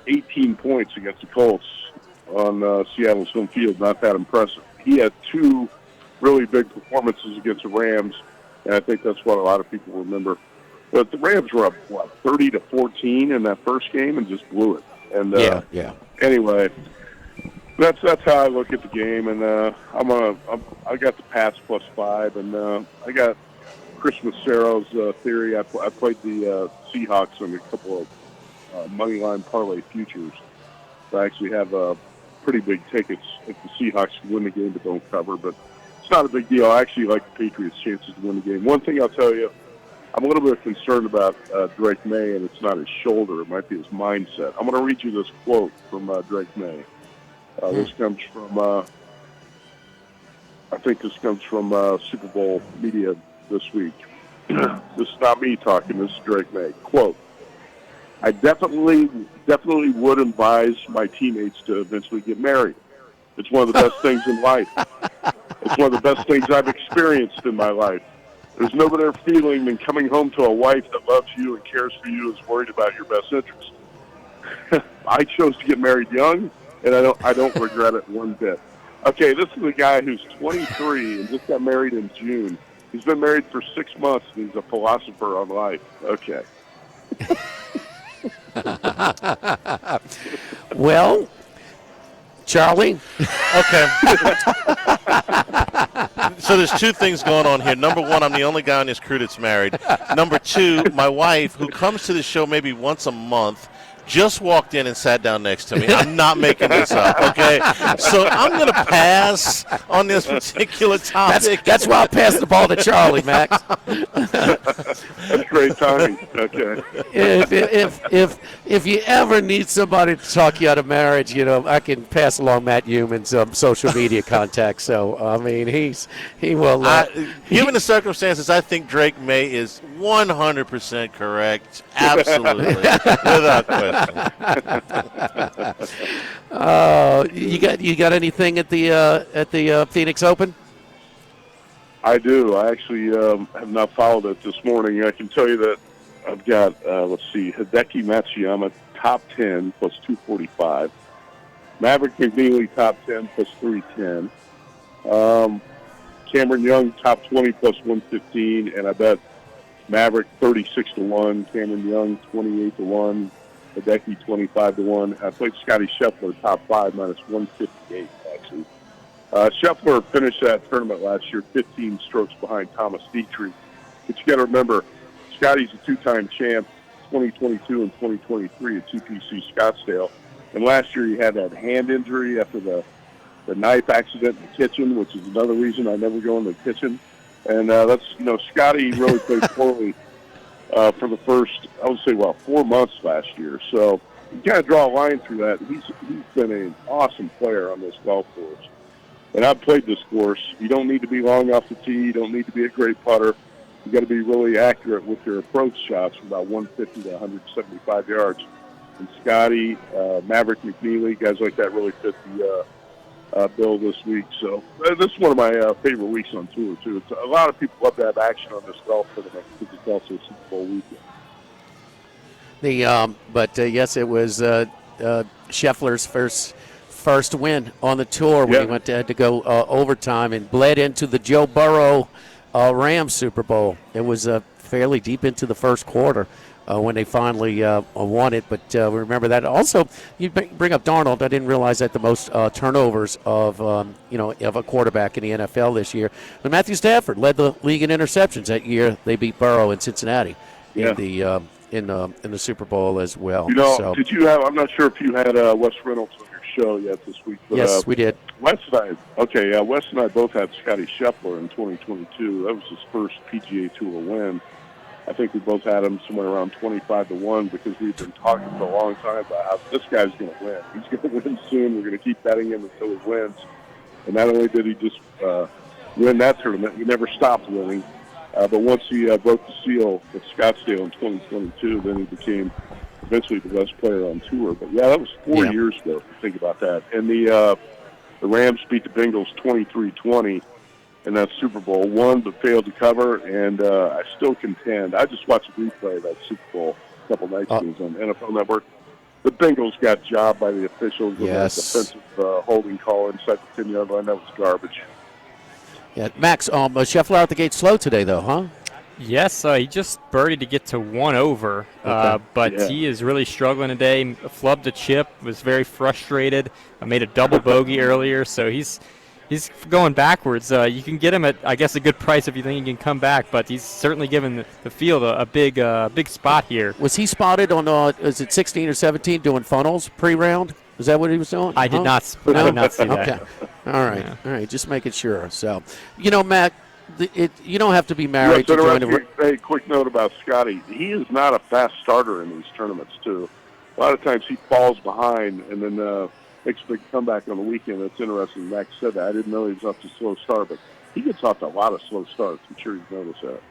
18 points against the Colts on Seattle's home field, not that impressive. He had two really big performances against the Rams, and I think that's what a lot of people remember. But the Rams were up, 30-14 in that first game and just blew it. And anyway, that's how I look at the game. And I got the Pats +5, and I got Chris Macero's theory. I played the Seahawks on a couple of money line parlay futures. So I actually have pretty big tickets if the Seahawks win the game but don't cover. But it's not a big deal. I actually like the Patriots' chances to win the game. One thing I'll tell you, I'm a little bit concerned about Drake May, and it's not his shoulder. It might be his mindset. I'm going to read you this quote from Drake May. This comes from, I think this comes from Super Bowl media this week. This is not me talking. This is Drake May. Quote, I definitely would advise my teammates to eventually get married. It's one of the best things in life. It's one of the best things I've experienced in my life. There's no better feeling than coming home to a wife that loves you and cares for you and is worried about your best interest. I chose to get married young, and I don't regret it one bit. Okay, this is a guy who's 23 and just got married in June. He's been married for 6 months, and he's a philosopher on life. Okay. Well, Charlie. Okay. So there's two things going on here. Number one, I'm the only guy on this crew that's married. Number two, my wife, who comes to the show maybe once a month, just walked in and sat down next to me. I'm not making this up, okay? So I'm going to pass on this particular topic. That's why I passed the ball to Charlie, Max. That's great timing. Okay. If you ever need somebody to talk you out of marriage, I can pass along Matt Human's social media contacts. So I mean, he will. Given the circumstances, I think Drake May is 100% correct. Absolutely, without question. You got anything at the Phoenix Open? I do. I actually have not followed it this morning. I can tell you that I've got, Hideki Matsuyama, top 10, plus 245. Maverick McNeely, top 10, plus 310. Cameron Young, top 20, plus 115. And I bet Maverick, 36-1. Cameron Young, 28-1. Hideki, 25-1. I played Scotty Scheffler, top 5, minus 158, actually. Scheffler finished that tournament last year 15 strokes behind Thomas Dietrich. But you got to remember, Scotty's a two-time champ, 2022 and 2023 at TPC Scottsdale. And last year he had that hand injury after the knife accident in the kitchen, which is another reason I never go in the kitchen. And Scotty really played poorly for the first, 4 months last year. So you kind of draw a line through that. He's been an awesome player on this golf course. And I've played this course. You don't need to be long off the tee. You don't need to be a great putter. You got to be really accurate with your approach shots from about 150 to 175 yards. And Scotty, Maverick McNeely, guys like that really fit the bill this week. So this is one of my favorite weeks on tour, too. A lot of people love to have action on this golf tournament because it's also a Super Bowl weekend. Yes, it was Scheffler's first win on the tour when he had to go overtime and bled into the Joe Burrow Rams Super Bowl. It was fairly deep into the first quarter when they finally won it. But remember that. Also, you bring up Darnold. I didn't realize that the most turnovers of a quarterback in the NFL this year. But Matthew Stafford led the league in interceptions that year. They beat Burrow in Cincinnati in the Super Bowl as well. Did you have? I'm not sure if you had Wes Reynolds on your show yet this week. But, yes, we did. Wes and I both had Scotty Scheffler in 2022. That was his first PGA Tour win. I think we both had him somewhere around 25-1 because we've been talking for a long time about how this guy's going to win. He's going to win soon. We're going to keep betting him until he wins. And not only did he just win that tournament, he never stopped winning. But once he broke the seal at Scottsdale in 2022, then he became eventually the best player on tour. But, yeah, that was 4 years ago, if you think about that. And the Rams beat the Bengals 23-20 in that Super Bowl, won but failed to cover. And I still contend. I just watched a replay of that Super Bowl a couple nights ago on NFL Network. The Bengals got jobbed by the officials with that defensive holding call inside the 10-yard line. That was garbage. Yeah, Max, Scheffler out the gate slow today, though, huh? Yes, he just birdied to get to 1 over, but he is really struggling today. Flubbed a chip, was very frustrated. Made a double bogey earlier, so he's going backwards. You can get him at, I guess, a good price if you think he can come back, but he's certainly given the field a big spot here. Was he spotted on, is it 16 or 17 doing funnels pre-round? Is that what he was doing? I did not see that. Okay. All right. Just making sure. So, Matt, you don't have to be married to join the. Hey, quick note about Scotty. He is not a fast starter in these tournaments, too. A lot of times he falls behind and then makes a big comeback on the weekend. That's interesting. Max said that. I didn't know he was off to a slow start, but he gets off to a lot of slow starts. I'm sure you've noticed that.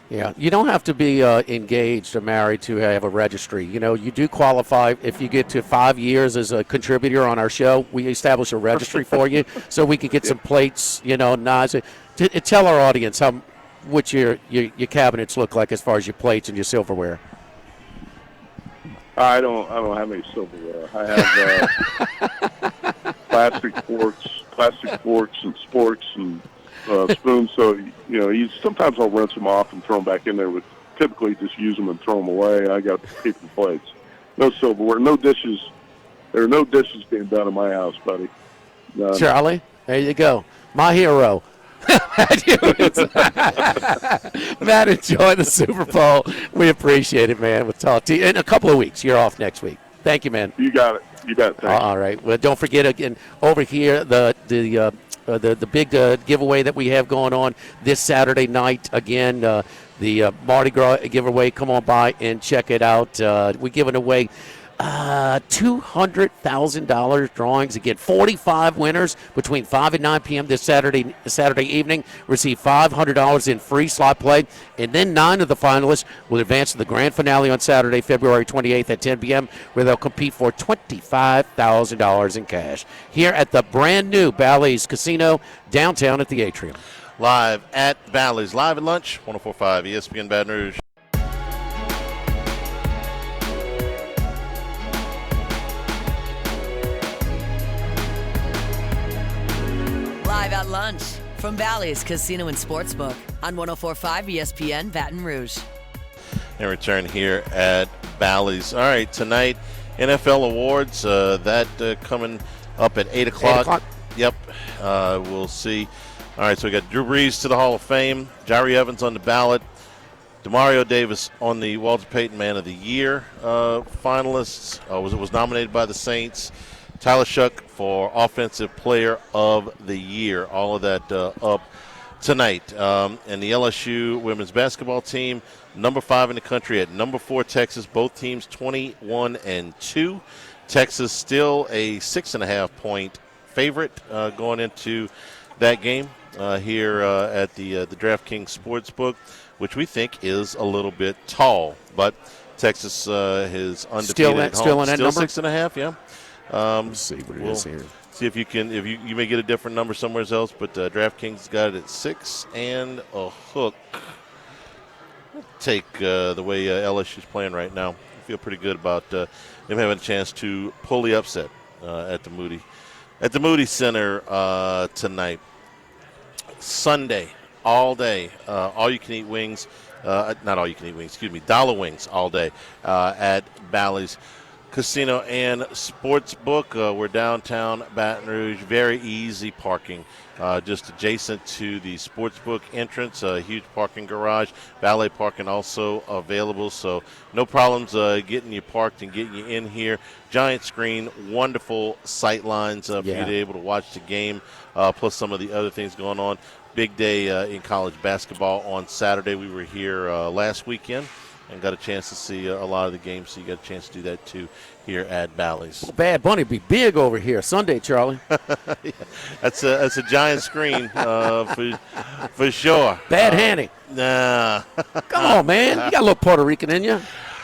Yeah, you don't have to be engaged or married to have a registry. You do qualify if you get to 5 years as a contributor on our show. We establish a registry for you so we can get some plates, knives. Tell our audience what your cabinets look like as far as your plates and your silverware. I don't have any silverware. I have plastic forks and sporks and spoons. So sometimes I'll rinse them off and throw them back in there. But typically just use them and throw them away. I got paper plates. No silverware. No dishes. There are no dishes being done in my house, buddy. None. Charlie, there you go. My hero. Matt, enjoy the Super Bowl. We appreciate it, man. We'll talk to you in a couple of weeks. You're off next week. Thank you, man. You got it. Thanks. All right. Well, don't forget again over here the big giveaway that we have going on this Saturday night. Again, the Mardi Gras giveaway. Come on by and check it out. We're giving away $200,000 drawings. Again, 45 winners between 5 and 9 p.m. this Saturday evening receive $500 in free slot play. And then 9 of the finalists will advance to the grand finale on Saturday, February 28th at 10 p.m., where they'll compete for $25,000 in cash here at the brand new Bally's Casino downtown at the Atrium. Live at Bally's. Live at lunch, 104.5 ESPN Baton Rouge. Live at lunch from Bally's Casino and Sportsbook on 104.5 ESPN Baton Rouge. And return here at Bally's. All right, tonight, NFL awards, coming up at 8 o'clock. 8 o'clock? Yep, we'll see. All right, so we got Drew Brees to the Hall of Fame, Jari Evans on the ballot, Demario Davis on the Walter Payton Man of the Year finalists. Was nominated by the Saints. Tyler Shuck for Offensive Player of the Year. All of that up tonight. And the LSU women's basketball team, number 5 in the country at number 4 Texas. Both teams 21-2. Texas still a 6.5-point favorite going into that game here at the DraftKings Sportsbook, which we think is a little bit tall. But Texas is undefeated at home. Still in that number? 6.5, yeah. Let's see what it is here. See if you can. If you may get a different number somewhere else, but DraftKings got it at 6 and a hook. Take the way LSU's playing right now. I feel pretty good about them having a chance to pull the upset at the Moody Center tonight. Sunday, all day, all you can eat wings. Not all you can eat wings. Excuse me, dollar wings all day at Bally's. Casino and Sportsbook. We're downtown Baton Rouge. Very easy parking. Just adjacent to the Sportsbook entrance. A huge parking garage. Valet parking also available. So no problems getting you parked and getting you in here. Giant screen. Wonderful sight lines for you to be able to watch the game. Plus some of the other things going on. Big day in college basketball on Saturday. We were here last weekend and got a chance to see a lot of the games, so you got a chance to do that too here at Bally's. Well, Bad Bunny be big over here Sunday, Charlie. Yeah, that's a giant screen for sure. Bad Hanny. Nah. Come on, man. You got a little Puerto Rican in you.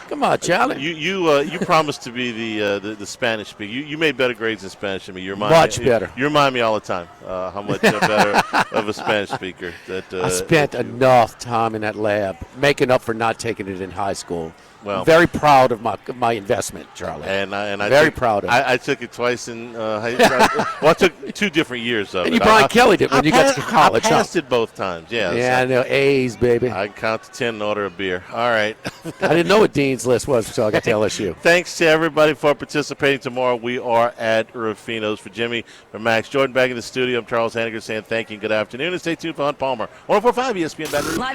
Come on, Charlie. You promised to be the Spanish speaker. You made better grades in Spanish than me. Much better. You remind me all the time how much better of a Spanish speaker. I spent enough time in that lab making up for not taking it in high school. Well, very proud of my investment, Charlie. And I very proud of it. I took it twice in high school. Well, I took 2 different years of it. And you Brian Kelly did when you got to college. I passed it both times, yeah. Yeah, I know. A's, baby. I count to 10 and order a beer. All right. I didn't know what Dean's List was until I got to LSU. Thanks to everybody for participating tomorrow. We are at Rufino's. For Jimmy, for Max, Jordan back in the studio. I'm Charles Hanniger saying thank you and good afternoon. And stay tuned for Hunt Palmer. 104.5 ESPN Baton Rouge.